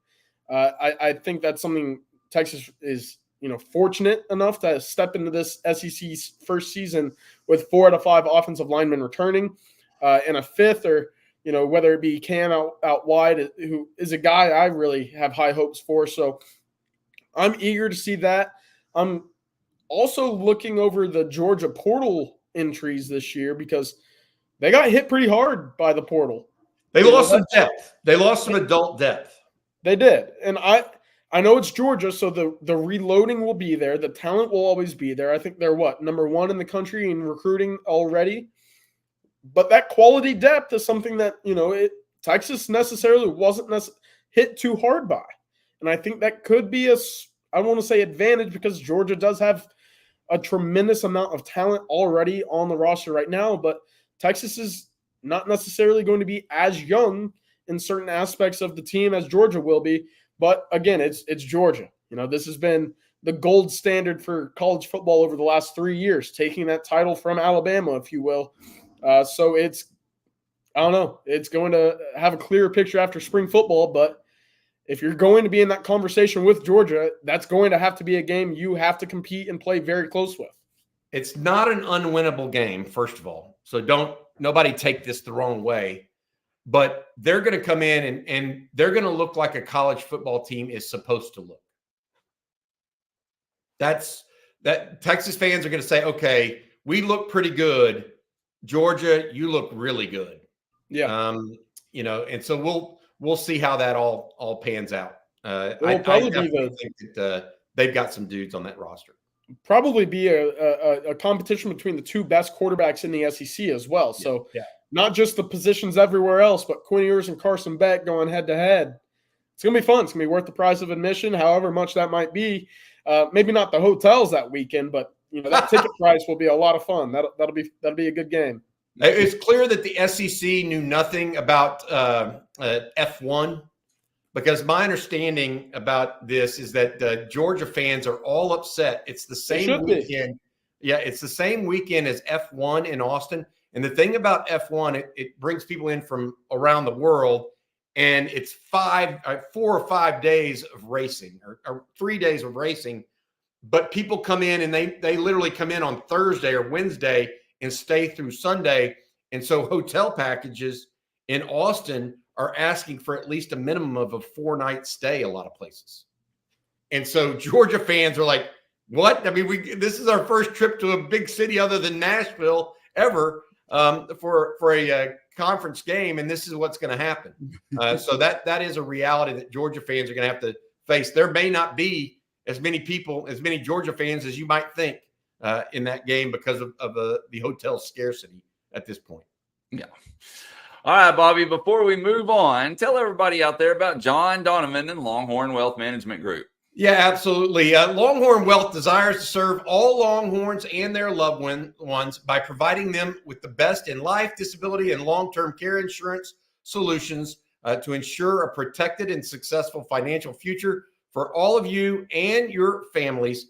I think that's something Texas is fortunate enough to step into this SEC's first season with 4 out of 5 offensive linemen returning, and a fifth, or whether it be Cam out wide, who is a guy I really have high hopes for. So I'm eager to see that. I'm also looking over the Georgia portal entries this year because they got hit pretty hard by the portal. They lost some depth. They lost some adult depth. They did. And I know it's Georgia, so the reloading will be there. The talent will always be there. I think they're number 1 in the country in recruiting already. But that quality depth is something that, Texas necessarily wasn't hit too hard by. And I think that could be I want to say advantage because Georgia does have a tremendous amount of talent already on the roster right now, but Texas is not necessarily going to be as young in certain aspects of the team as Georgia will be. But again, it's Georgia. This has been the gold standard for college football over the last 3 years, taking that title from Alabama, if you will. So I don't know, it's going to have a clearer picture after spring football, but if you're going to be in that conversation with Georgia, that's going to have to be a game you have to compete and play very close with. It's not an unwinnable game, first of all. So nobody take this the wrong way. But they're going to come in and they're going to look like a college football team is supposed to look. That Texas fans are going to say, okay, we look pretty good. Georgia, you look really good. Yeah. And so we'll see how that all pans out. I definitely think that they've got some dudes on that roster. Probably be a competition between the 2 best quarterbacks in the SEC as well. So not just the positions everywhere else, but Quinn Ewers and Carson Beck going head to head. It's going to be fun. It's going to be worth the price of admission, however much that might be. Maybe not the hotels that weekend, but that ticket price will be a lot of fun. That'll be a good game. It's clear that the SEC knew nothing about F1, because my understanding about this is that Georgia fans are all upset. It's the same weekend. Yeah, it's the same weekend as F1 in Austin. And the thing about F1, it brings people in from around the world, and it's 4 or 5 days of racing, or 3 days of racing. But people come in and they literally come in on Thursday or Wednesday and stay through Sunday. And so hotel packages in Austin are asking for at least a minimum of a 4-night stay a lot of places. And so Georgia fans are like, what? I mean, this is our first trip to a big city other than Nashville ever for a conference game, and this is what's going to happen. So that is a reality that Georgia fans are going to have to face. There may not be as many Georgia fans as you might think in that game because of the hotel scarcity at this point. Yeah. All right, Bobby, before we move on, tell everybody out there about John Donovan and Longhorn Wealth Management Group. Yeah, absolutely. Longhorn Wealth desires to serve all Longhorns and their loved ones by providing them with the best in life, disability, and long-term care insurance solutions to ensure a protected and successful financial future for all of you and your families.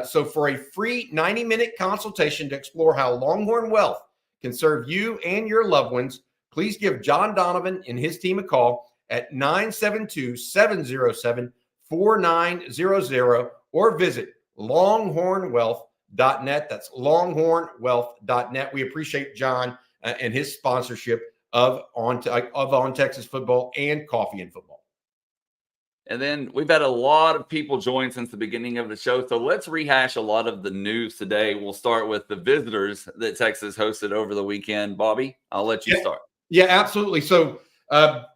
So for a free 90-minute consultation to explore how Longhorn Wealth can serve you and your loved ones, please give John Donovan and his team a call at 972-707-4900 or visit longhornwealth.net. That's longhornwealth.net. We appreciate John and his sponsorship of On Texas Football and Coffee and Football. And then we've had a lot of people join since the beginning of the show. So let's rehash a lot of the news today. We'll start with the visitors that Texas hosted over the weekend. Bobby, I'll let you start. Yeah, absolutely. So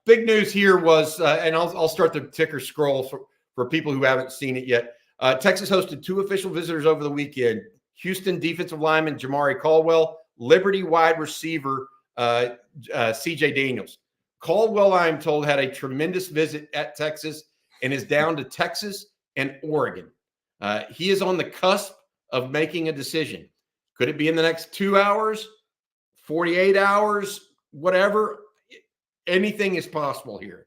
big news here was, and I'll start the ticker scroll for people who haven't seen it yet. Texas hosted 2 official visitors over the weekend. Houston defensive lineman Jamaree Caldwell, Liberty wide receiver KJ Daniels. Caldwell, I am told, had a tremendous visit at Texas and is down to Texas and Oregon. He is on the cusp of making a decision. Could it be in the next 2 hours, 48 hours, whatever? Anything is possible here.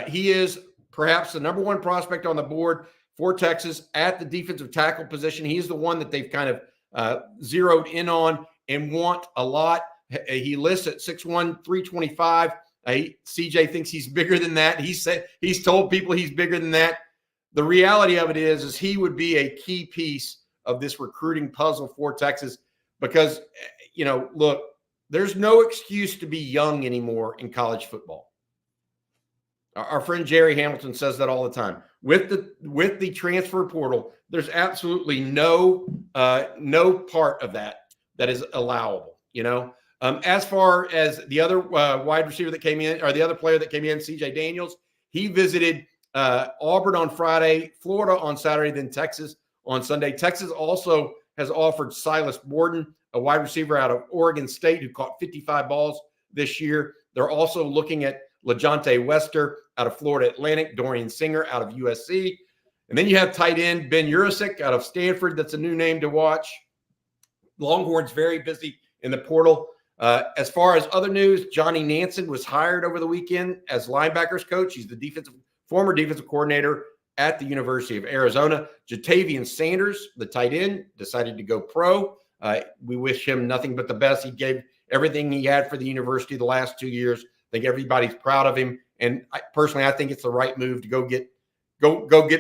He is perhaps the number 1 prospect on the board for Texas at the defensive tackle position. He's the one that they've kind of zeroed in on and want a lot. He lists at 6'1", 325. CJ thinks he's bigger than that. He's told people he's bigger than that. The reality of it is he would be a key piece of this recruiting puzzle for Texas because, look, there's no excuse to be young anymore in college football. Our friend Jerry Hamilton says that all the time. With the transfer portal, there's absolutely no part of that is allowable. As far as the other wide receiver that came in, or the other player that came in, CJ Daniels, he visited Auburn on Friday, Florida on Saturday, then Texas on Sunday. Texas also has offered Silas Bolden, a wide receiver out of Oregon State who caught 55 balls this year. They're also looking at LaJohntay Wester out of Florida Atlantic, Dorian Singer out of USC. And then you have tight end Ben Urisic out of Stanford. That's a new name to watch. Longhorns very busy in the portal. As far as other news, Johnny Nansen was hired over the weekend as linebackers coach. He's the former defensive coordinator at the University of Arizona. Jatavian Sanders, the tight end, decided to go pro. We wish him nothing but the best. He gave everything he had for the university the last 2 years. I think everybody's proud of him. And personally, I think it's the right move to go get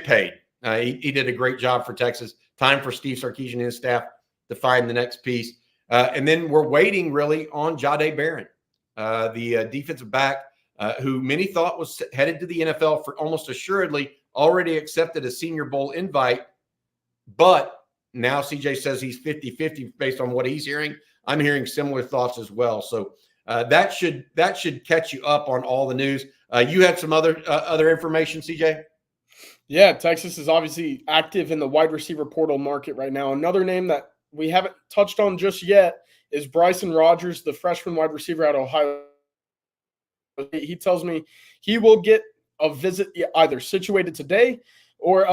paid. He did a great job for Texas. Time for Steve Sarkisian and his staff to find the next piece. And then we're waiting really on Jadhae Barron, the defensive back who many thought was headed to the NFL for almost assuredly already accepted a Senior Bowl invite. But now CJ says he's 50-50 based on what he's hearing. I'm hearing similar thoughts as well. So that should catch you up on all the news. You had some other information, CJ? Yeah, Texas is obviously active in the wide receiver portal market right now. Another name that we haven't touched on just yet is Bryson Rogers, the freshman wide receiver out of Ohio. He tells me he will get a visit either situated today or,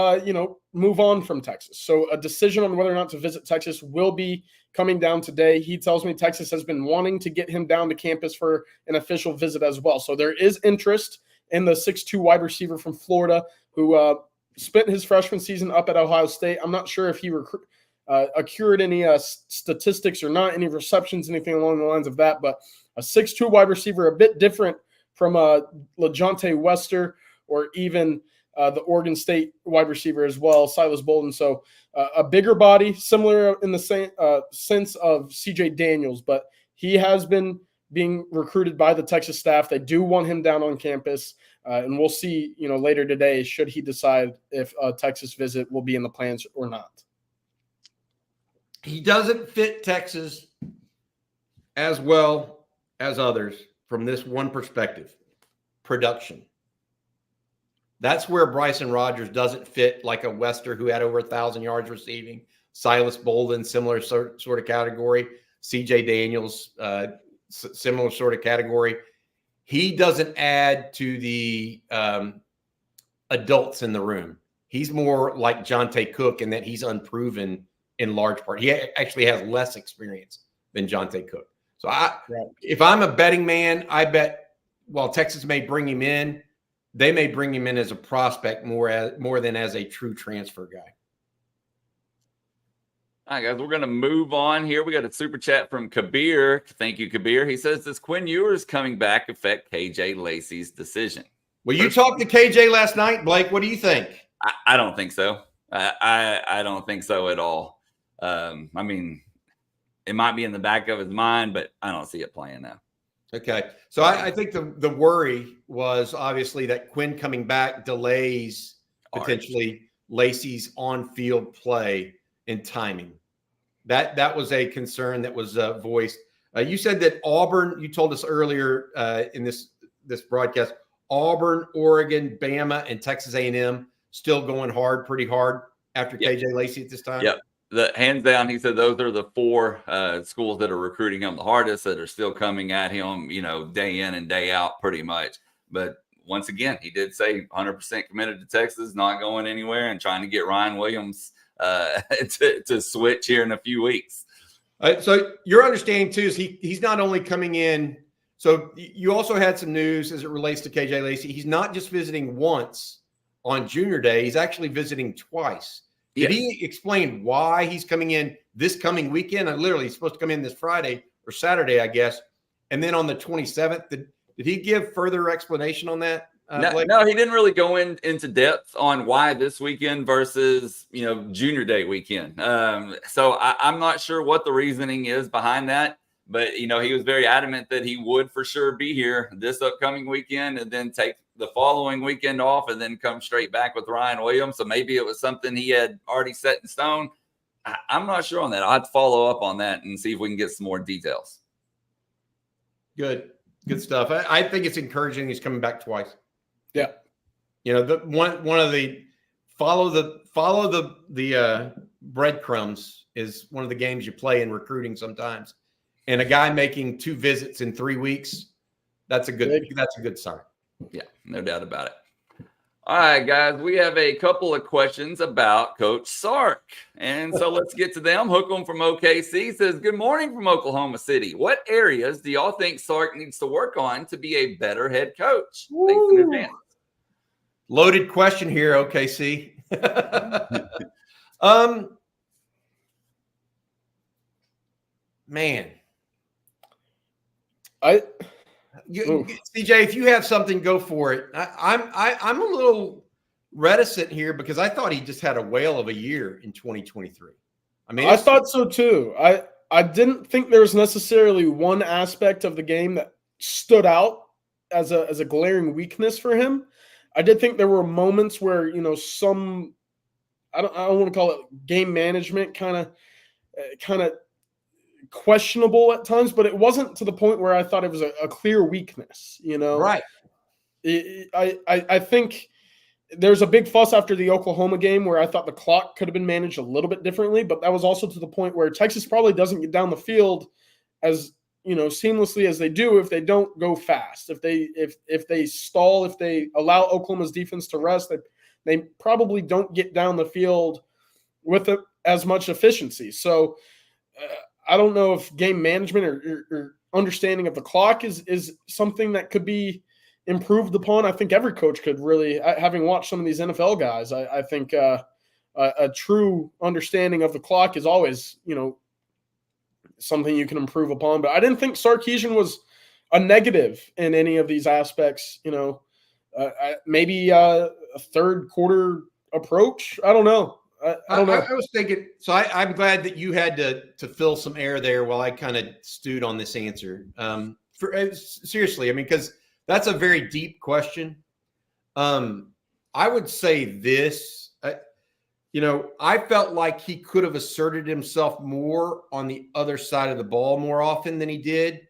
move on from Texas. So a decision on whether or not to visit Texas will be coming down today. He tells me Texas has been wanting to get him down to campus for an official visit as well. So there is interest in the 6'2" wide receiver from Florida who spent his freshman season up at Ohio State. I'm not sure if he accrued any statistics or not, any receptions, anything along the lines of that. But a 6'2" wide receiver, a bit different from LaJohntay Wester or even the Oregon State wide receiver as well, Silas Bolden. So a bigger body, similar in the same sense of CJ Daniels, but he has been being recruited by the Texas staff. They do want him down on campus, and we'll see, later today, should he decide if a Texas visit will be in the plans or not. He doesn't fit Texas as well as others from this one perspective: production. That's where Bryson Rogers doesn't fit like a Wester who had over 1,000 yards receiving. Silas Bolden, similar sort of category. CJ Daniels, similar sort of category. He doesn't add to the adults in the room. He's more like Jadhae Cook in that he's unproven in large part. He actually has less experience than Jadhae Cook. So if I'm a betting man, I bet while Texas may bring him in, they may bring him in as a prospect more than as a true transfer guy. All right, guys, we're going to move on here. We got a super chat from Kabir. Thank you, Kabir. He says, does Quinn Ewers coming back affect KJ Lacey's decision? Well, you talked to KJ last night, Blake. What do you think? I don't think so. I don't think so at all. I mean, it might be in the back of his mind, but I don't see it playing now. Okay. So I think the worry was obviously that Quinn coming back delays potentially Lacey's on-field play and timing. That was a concern that was voiced. You said that Auburn, you told us earlier in this broadcast, Auburn, Oregon, Bama, and Texas A&M still going pretty hard after KJ Lacey at this time? Yep. The hands down, he said those are the 4 schools that are recruiting him the hardest, that are still coming at him, day in and day out pretty much. But once again, he did say 100% committed to Texas, not going anywhere, and trying to get Ryan Williams to switch here in a few weeks. So your understanding too is he's not only coming in. So you also had some news as it relates to KJ Lacey. He's not just visiting once on Junior Day. He's actually visiting twice. Did he explain why he's coming in this coming weekend? Literally, he's supposed to come in this Friday or Saturday, I guess. And then on the 27th, did he give further explanation on that? No, he didn't really go into depth on why this weekend versus, Junior Day weekend. So I'm not sure what the reasoning is behind that. But, he was very adamant that he would for sure be here this upcoming weekend and then take the following weekend off and then come straight back with Ryan Williams. So maybe it was something he had already set in stone. I'm not sure on that. I'll have to follow up on that and see if we can get some more details. Good stuff. I think it's encouraging he's coming back twice. Yeah. The one of the follow the breadcrumbs is one of the games you play in recruiting sometimes. And a guy making 2 visits in 3 weeks, that's a good sign. Yeah, no doubt about it. All right, guys, we have a couple of questions about Coach Sark. And so let's get to them. Hookem from OKC says, good morning from Oklahoma City. What areas do y'all think Sark needs to work on to be a better head coach? Thanks in advance. Loaded question here, OKC. Man. CJ, if you have something, go for it. I'm a little reticent here because I thought he just had a whale of a year in 2023. I thought so too. I didn't think there was necessarily one aspect of the game that stood out as a glaring weakness for him. I did think there were moments where some I don't want to call it game management kind of questionable at times, but it wasn't to the point where I thought it was a clear weakness, Right. I think there's a big fuss after the Oklahoma game where I thought the clock could have been managed a little bit differently, but that was also to the point where Texas probably doesn't get down the field as seamlessly as they do if they don't go fast. If they stall, if they allow Oklahoma's defense to rest, they probably don't get down the field with as much efficiency. So I don't know if game management or understanding of the clock is something that could be improved upon. I think every coach could really, having watched some of these NFL guys, I think a true understanding of the clock is always, something you can improve upon. But I didn't think Sarkisian was a negative in any of these aspects. Maybe a third quarter approach. I don't know. I don't know. I was thinking, so I'm glad that you had to fill some air there while I kind of stewed on this answer. Seriously, because that's a very deep question. I would say this, I felt like he could have asserted himself more on the other side of the ball more often than he did.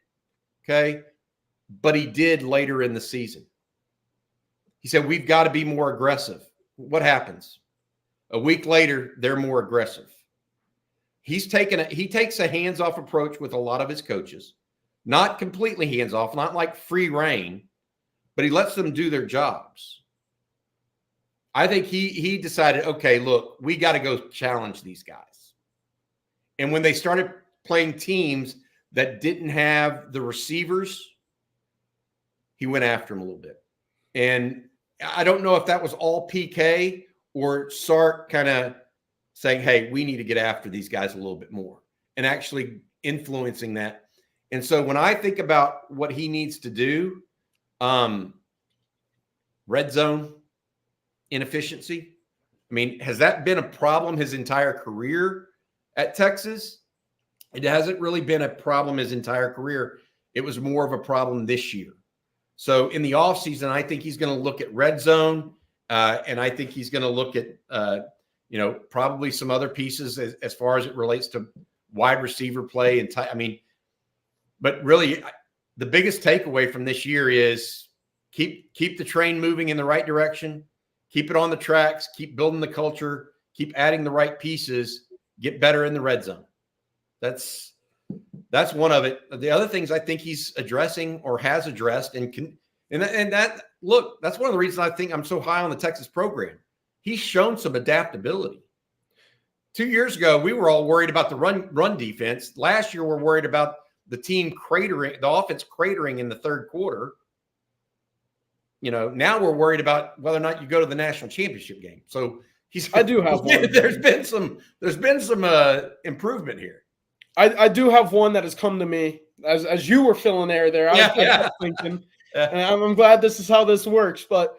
Okay. But he did later in the season. He said, we've got to be more aggressive. What happens? A week later, they're more aggressive. He takes a hands-off approach with a lot of his coaches. not completely hands off, not like free reign, but he lets them do their jobs. I think he decided, okay, look, we got to go challenge these guys. And when they started playing teams that didn't have the receivers, he went after them a little bit. And I don't know if that was all PK or Sark kind of saying, hey, we need to get after these guys a little bit more and actually influencing that. And so when I think about what he needs to do, red zone inefficiency. I mean, has that been a problem his entire career at Texas? It hasn't really been a problem his entire career. It was more of a problem this year. So in the offseason, I think he's going to look at red zone, and I think he's going to look at, probably some other pieces as far as it relates to wide receiver play. But really, the biggest takeaway from this year is keep the train moving in the right direction, keep it on the tracks, keep building the culture, keep adding the right pieces, get better in the red zone. That's one of it. The other things I think he's addressing or has addressed that's one of the reasons I think I'm so high on the Texas program. He's shown some adaptability. 2 years ago, we were all worried about the run defense. Last year, we're worried about the team cratering, the offense cratering in the third quarter. Now we're worried about whether or not you go to the national championship game. So I do have one. There's been some improvement here. I do have one that has come to me as you were filling air there. I was thinking, and I'm glad this is how this works. But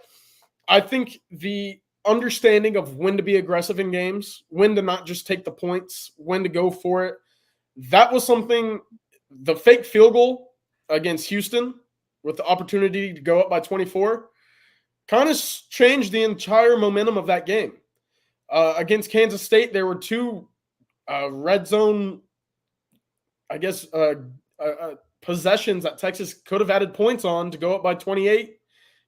I think the understanding of when to be aggressive in games, when to not just take the points, when to go for it, that was something. The fake field goal against Houston with the opportunity to go up by 24 kind of changed the entire momentum of that game. Against Kansas State, there were two red zone, possessions that Texas could have added points on to go up by 28,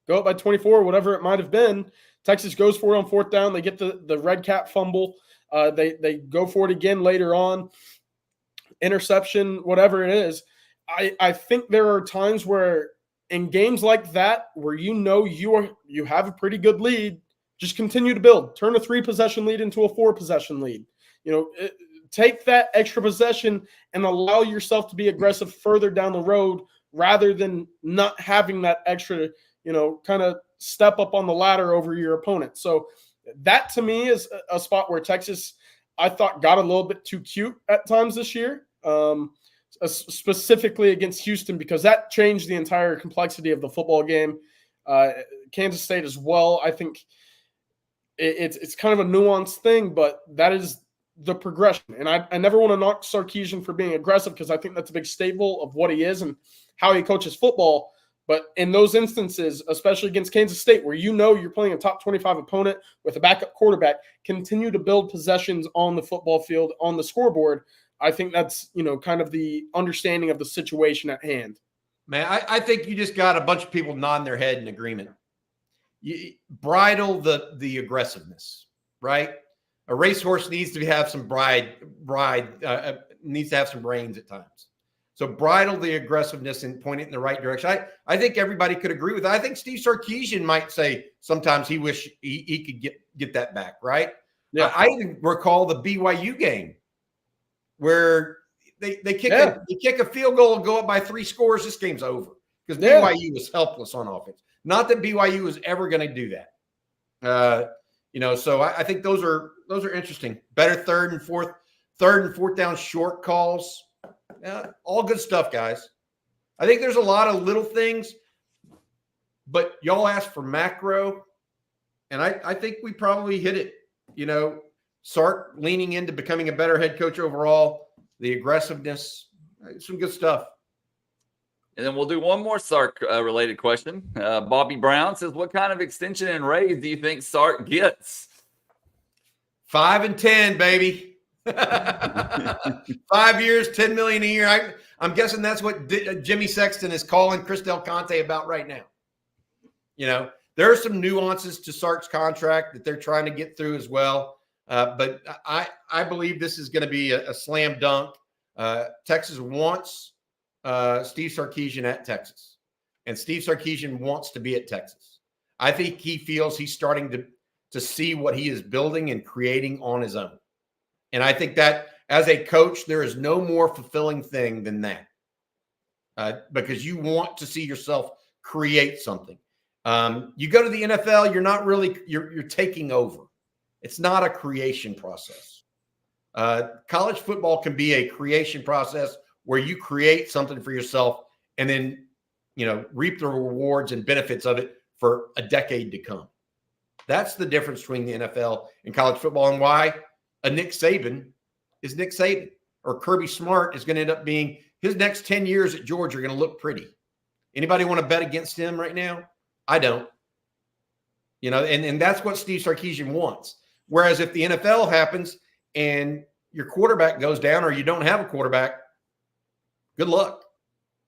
go up by 24, whatever it might have been. Texas goes for it on fourth down. They get the red cap fumble. They go for it again later on. Interception, whatever it is. I think there are times where in games like that, where you have a pretty good lead, just continue to build. Turn a 3-possession lead into a 4-possession lead. Take that extra possession and allow yourself to be aggressive further down the road rather than not having that extra, kind of step up on the ladder over your opponent. So that to me is a spot where Texas, I thought, got a little bit too cute at times this year, specifically against Houston, because that changed the entire complexity of the football game. Kansas State as well. I think it's kind of a nuanced thing, but that is the progression. And I never want to knock Sarkisian for being aggressive, because I think that's a big staple of what he is and how he coaches football. But in those instances, especially against Kansas State, where you're playing a top 25 opponent with a backup quarterback, continue to build possessions on the football field, on the scoreboard. I think that's, kind of the understanding of the situation at hand. Man, I think you just got a bunch of people nodding their head in agreement. You bridle the aggressiveness, right? A racehorse needs to have some needs to have some reins at times. So bridle the aggressiveness and point it in the right direction. I think everybody could agree with that. I think Steve Sarkisian might say sometimes he wish he could get that back, right? Yeah. I even recall the BYU game where they kick a field goal and go up by 3 scores. This game's over because BYU was helpless on offense. Not that BYU was ever going to do that. So I think those are interesting. Better third and fourth down short calls. All good stuff, guys. I think there's a lot of little things, but y'all asked for macro, and I think we probably hit it. Sark leaning into becoming a better head coach overall, the aggressiveness, some good stuff. And then we'll do one more Sark-related question. Bobby Brown says, what kind of extension and raise do you think Sark gets? 5 and 10, baby. 5 years, $10 million a year. I'm guessing that's what Jimmy Sexton is calling Chris Del Conte about right now. There are some nuances to Sark's contract that they're trying to get through as well. But I believe this is going to be a slam dunk. Texas wants Steve Sarkisian at Texas, and Steve Sarkisian wants to be at Texas. I think he feels he's starting to see what he is building and creating on his own. And I think that as a coach, there is no more fulfilling thing than that, because you want to see yourself create something. You go to the NFL, you're not really, you're taking over. It's not a creation process. College football can be a creation process where you create something for yourself and then, reap the rewards and benefits of it for a decade to come. That's the difference between the NFL and college football, and why a Nick Saban is Nick Saban, or Kirby Smart is going to end up being, his next 10 years at Georgia are going to look pretty. Anybody want to bet against him right now? I don't. And that's what Steve Sarkisian wants. Whereas if the NFL happens and your quarterback goes down or you don't have a quarterback, good luck.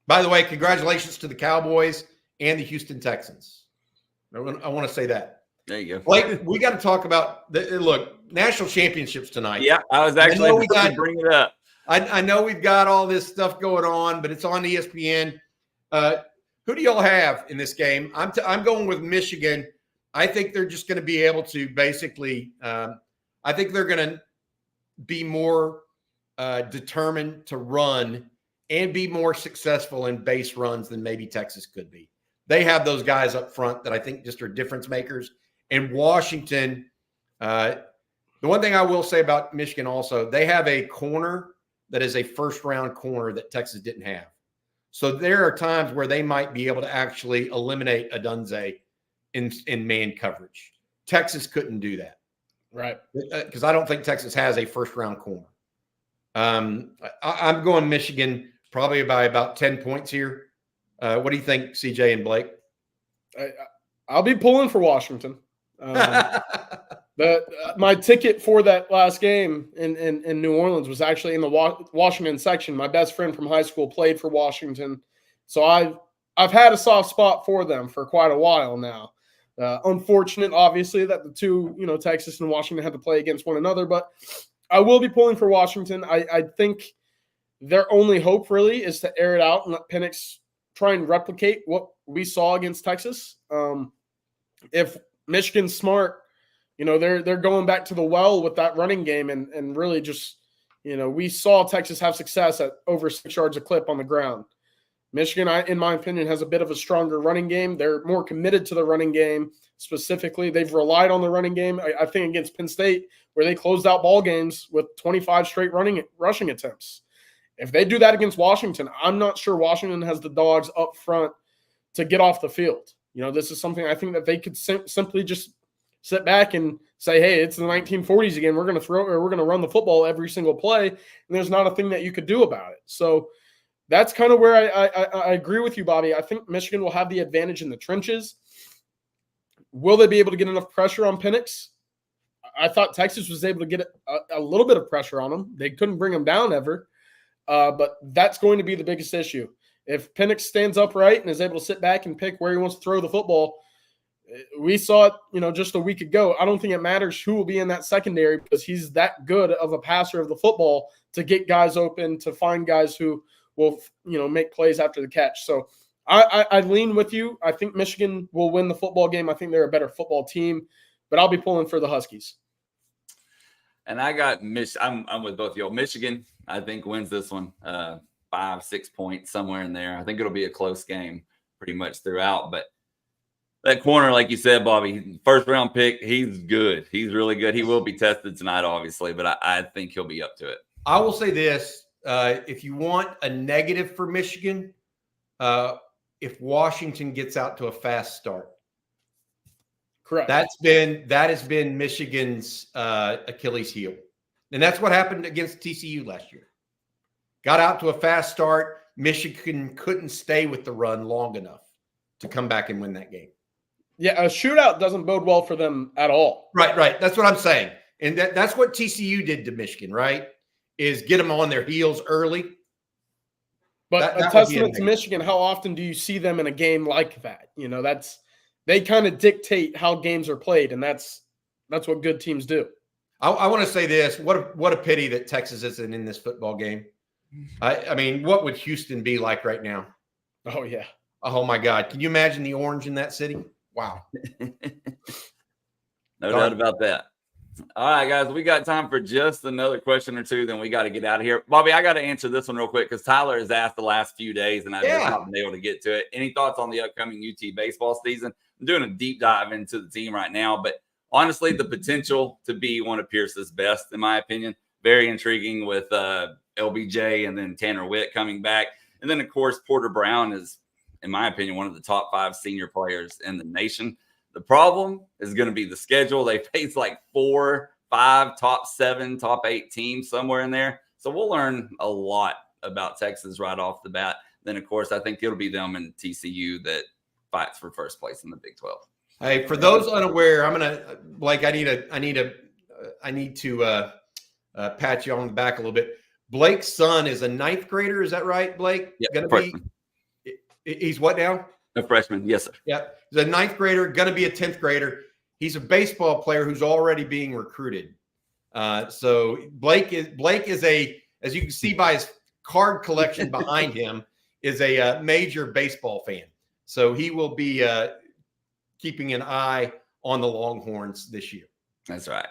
By the way, congratulations to the Cowboys and the Houston Texans. I want to say that. There you go. Blake, we got to talk about national championships tonight. Yeah, I was actually going to bring it up. I know we've got all this stuff going on, but it's on ESPN. Who do y'all have in this game? I'm going with Michigan. I think they're just going to be able to basically I think they're going to be more determined to run and be more successful in base runs than maybe Texas could be. They have those guys up front that I think just are difference makers. And Washington, the one thing I will say about Michigan also, they have a corner that is a first-round corner that Texas didn't have. So there are times where they might be able to actually eliminate Adunze in man coverage. Texas couldn't do that. Right. Because I don't think Texas has a first-round corner. I'm going Michigan probably by about 10 points here. What do you think, CJ and Blake? I'll be pulling for Washington. My ticket for that last game in New Orleans was actually in the Washington section. My best friend from high school played for Washington, so I've had a soft spot for them for quite a while now. Unfortunate, obviously, that the two, Texas and Washington had to play against one another, but I will be pulling for Washington. I think their only hope really is to air it out and let Penix try and replicate what we saw against Texas. If Michigan's smart, they're going back to the well with that running game and really just, we saw Texas have success at over 6 yards a clip on the ground. Michigan, in my opinion, has a bit of a stronger running game. They're more committed to the running game specifically. They've relied on the running game. I think against Penn State, where they closed out ball games with 25 straight rushing attempts. If they do that against Washington, I'm not sure Washington has the dogs up front to get off the field. This is something I think that they could simply just sit back and say, hey, it's the 1940s again. We're going to run the football every single play, and there's not a thing that you could do about it. So that's kind of where I agree with you, Bobby. I think Michigan will have the advantage in the trenches. Will they be able to get enough pressure on Penix? I thought Texas was able to get a little bit of pressure on them. They couldn't bring them down ever, but that's going to be the biggest issue. If Penix stands upright and is able to sit back and pick where he wants to throw the football, we saw it, just a week ago. I don't think it matters who will be in that secondary because he's that good of a passer of the football to get guys open, to find guys who will, make plays after the catch. So I lean with you. I think Michigan will win the football game. I think they're a better football team, but I'll be pulling for the Huskies. And I got I'm with both of y'all. Michigan, I think, wins this one 5-6 points, somewhere in there. I think it'll be a close game pretty much throughout. But that corner, like you said, Bobby, first round pick, he's good. He's really good. He will be tested tonight, obviously, but I think he'll be up to it. I will say this. If you want a negative for Michigan, if Washington gets out to a fast start. Correct. That has been Michigan's Achilles heel. And that's what happened against TCU last year. Got out to a fast start. Michigan couldn't stay with the run long enough to come back and win that game. Yeah, a shootout doesn't bode well for them at all. Right. That's what I'm saying. And that's what TCU did to Michigan, right? Is get them on their heels early. But a testament to Michigan, how often do you see them in a game like that? They kind of dictate how games are played, and that's what good teams do. I want to say this. What a pity that Texas isn't in this football game, I mean, what would Houston be like right now? Oh, yeah. Oh, my God. Can you imagine the orange in that city? Wow. No doubt about that. All right, guys, we got time for just another question or two. Then we got to get out of here. Bobby, I got to answer this one real quick because Tyler has asked the last few days, and I've just not been able to get to it. Any thoughts on the upcoming UT baseball season? I'm doing a deep dive into the team right now, but honestly, the potential to be one of Pierce's best, in my opinion, very intriguing with LBJ and then Tanner Witt coming back. And then, of course, Porter Brown is, in my opinion, one of the top 5 senior players in the nation. The problem is going to be the schedule. They face like 4, 5, top 7, top 8 teams somewhere in there. So we'll learn a lot about Texas right off the bat. Then, of course, I think it'll be them and TCU that fights for first place in the Big 12. Hey, for those unaware, Blake, I need to pat you on the back a little bit. Blake's son is a 9th grader. Is that right, Blake? Yeah, he's what now? A freshman, yes, sir. Yeah, he's a 9th grader, going to be a 10th grader. He's a baseball player who's already being recruited. So Blake is as you can see by his card collection behind him, is a major baseball fan. So he will be keeping an eye on the Longhorns this year. That's right.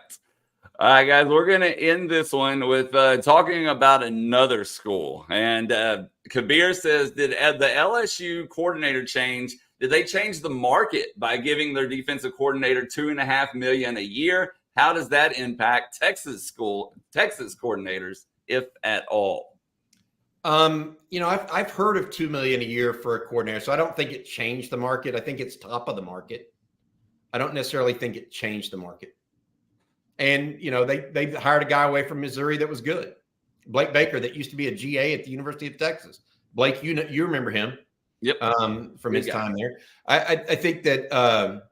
All right, guys, we're going to end this one with talking about another school. And Kabir says, did the LSU coordinator change? Did they change the market by giving their defensive coordinator $2.5 million a year? How does that impact Texas coordinators, if at all? I've heard of $2 million a year for a coordinator, so I don't think it changed the market. I think it's top of the market. I don't necessarily think it changed the market. And, they hired a guy away from Missouri that was good. Blake Baker, that used to be a GA at the University of Texas. Blake, you remember him. Yep. From his time there. I think that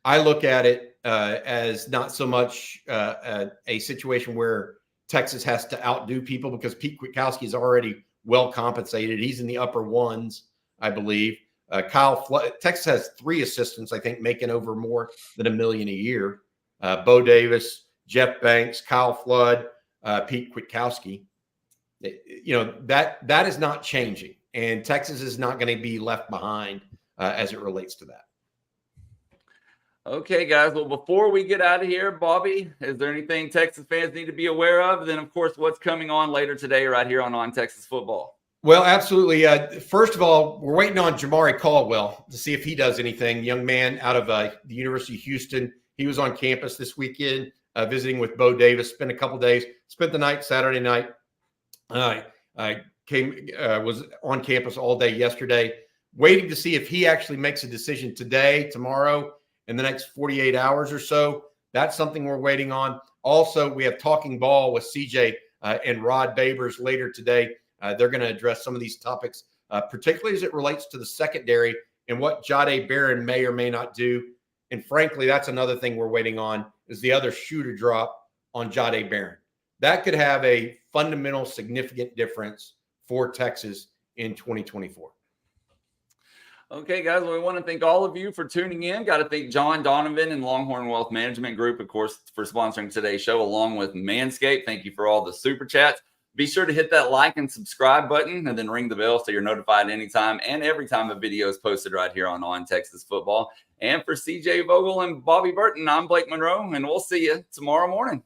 I look at it as not so much a situation where Texas has to outdo people because Pete Kwiatkowski is already well compensated. He's in the upper ones, I believe. Texas has 3 assistants, I think, making over more than $1 million a year. Bo Davis, Jeff Banks, Kyle Flood, Pete Kwiatkowski. That is not changing, and Texas is not going to be left behind as it relates to that. Okay, guys. Well, before we get out of here, Bobby, is there anything Texas fans need to be aware of? Then, of course, what's coming on later today right here on Texas Football? Well, absolutely. First of all, we're waiting on Jamaree Caldwell to see if he does anything. Young man out of the University of Houston. He was on campus this weekend visiting with Bo Davis, spent a couple days, spent the night Saturday night. I was on campus all day yesterday, waiting to see if he actually makes a decision today, tomorrow, in the next 48 hours or so. That's something we're waiting on. Also, we have Talking Ball with CJ and Rod Babers later today. They're going to address some of these topics, particularly as it relates to the secondary and what Jadhae Barron may or may not do. And frankly, that's another thing we're waiting on is the other shoe to drop on Jadhae Barron. That could have a fundamental, significant difference for Texas in 2024. Okay, guys, well, we want to thank all of you for tuning in. Got to thank John Donovan and Longhorn Wealth Management Group, of course, for sponsoring today's show, along with Manscaped. Thank you for all the super chats. Be sure to hit that like and subscribe button and then ring the bell so you're notified anytime and every time a video is posted right here on Texas Football. And for CJ Vogel and Bobby Burton, I'm Blake Monroe, and we'll see you tomorrow morning.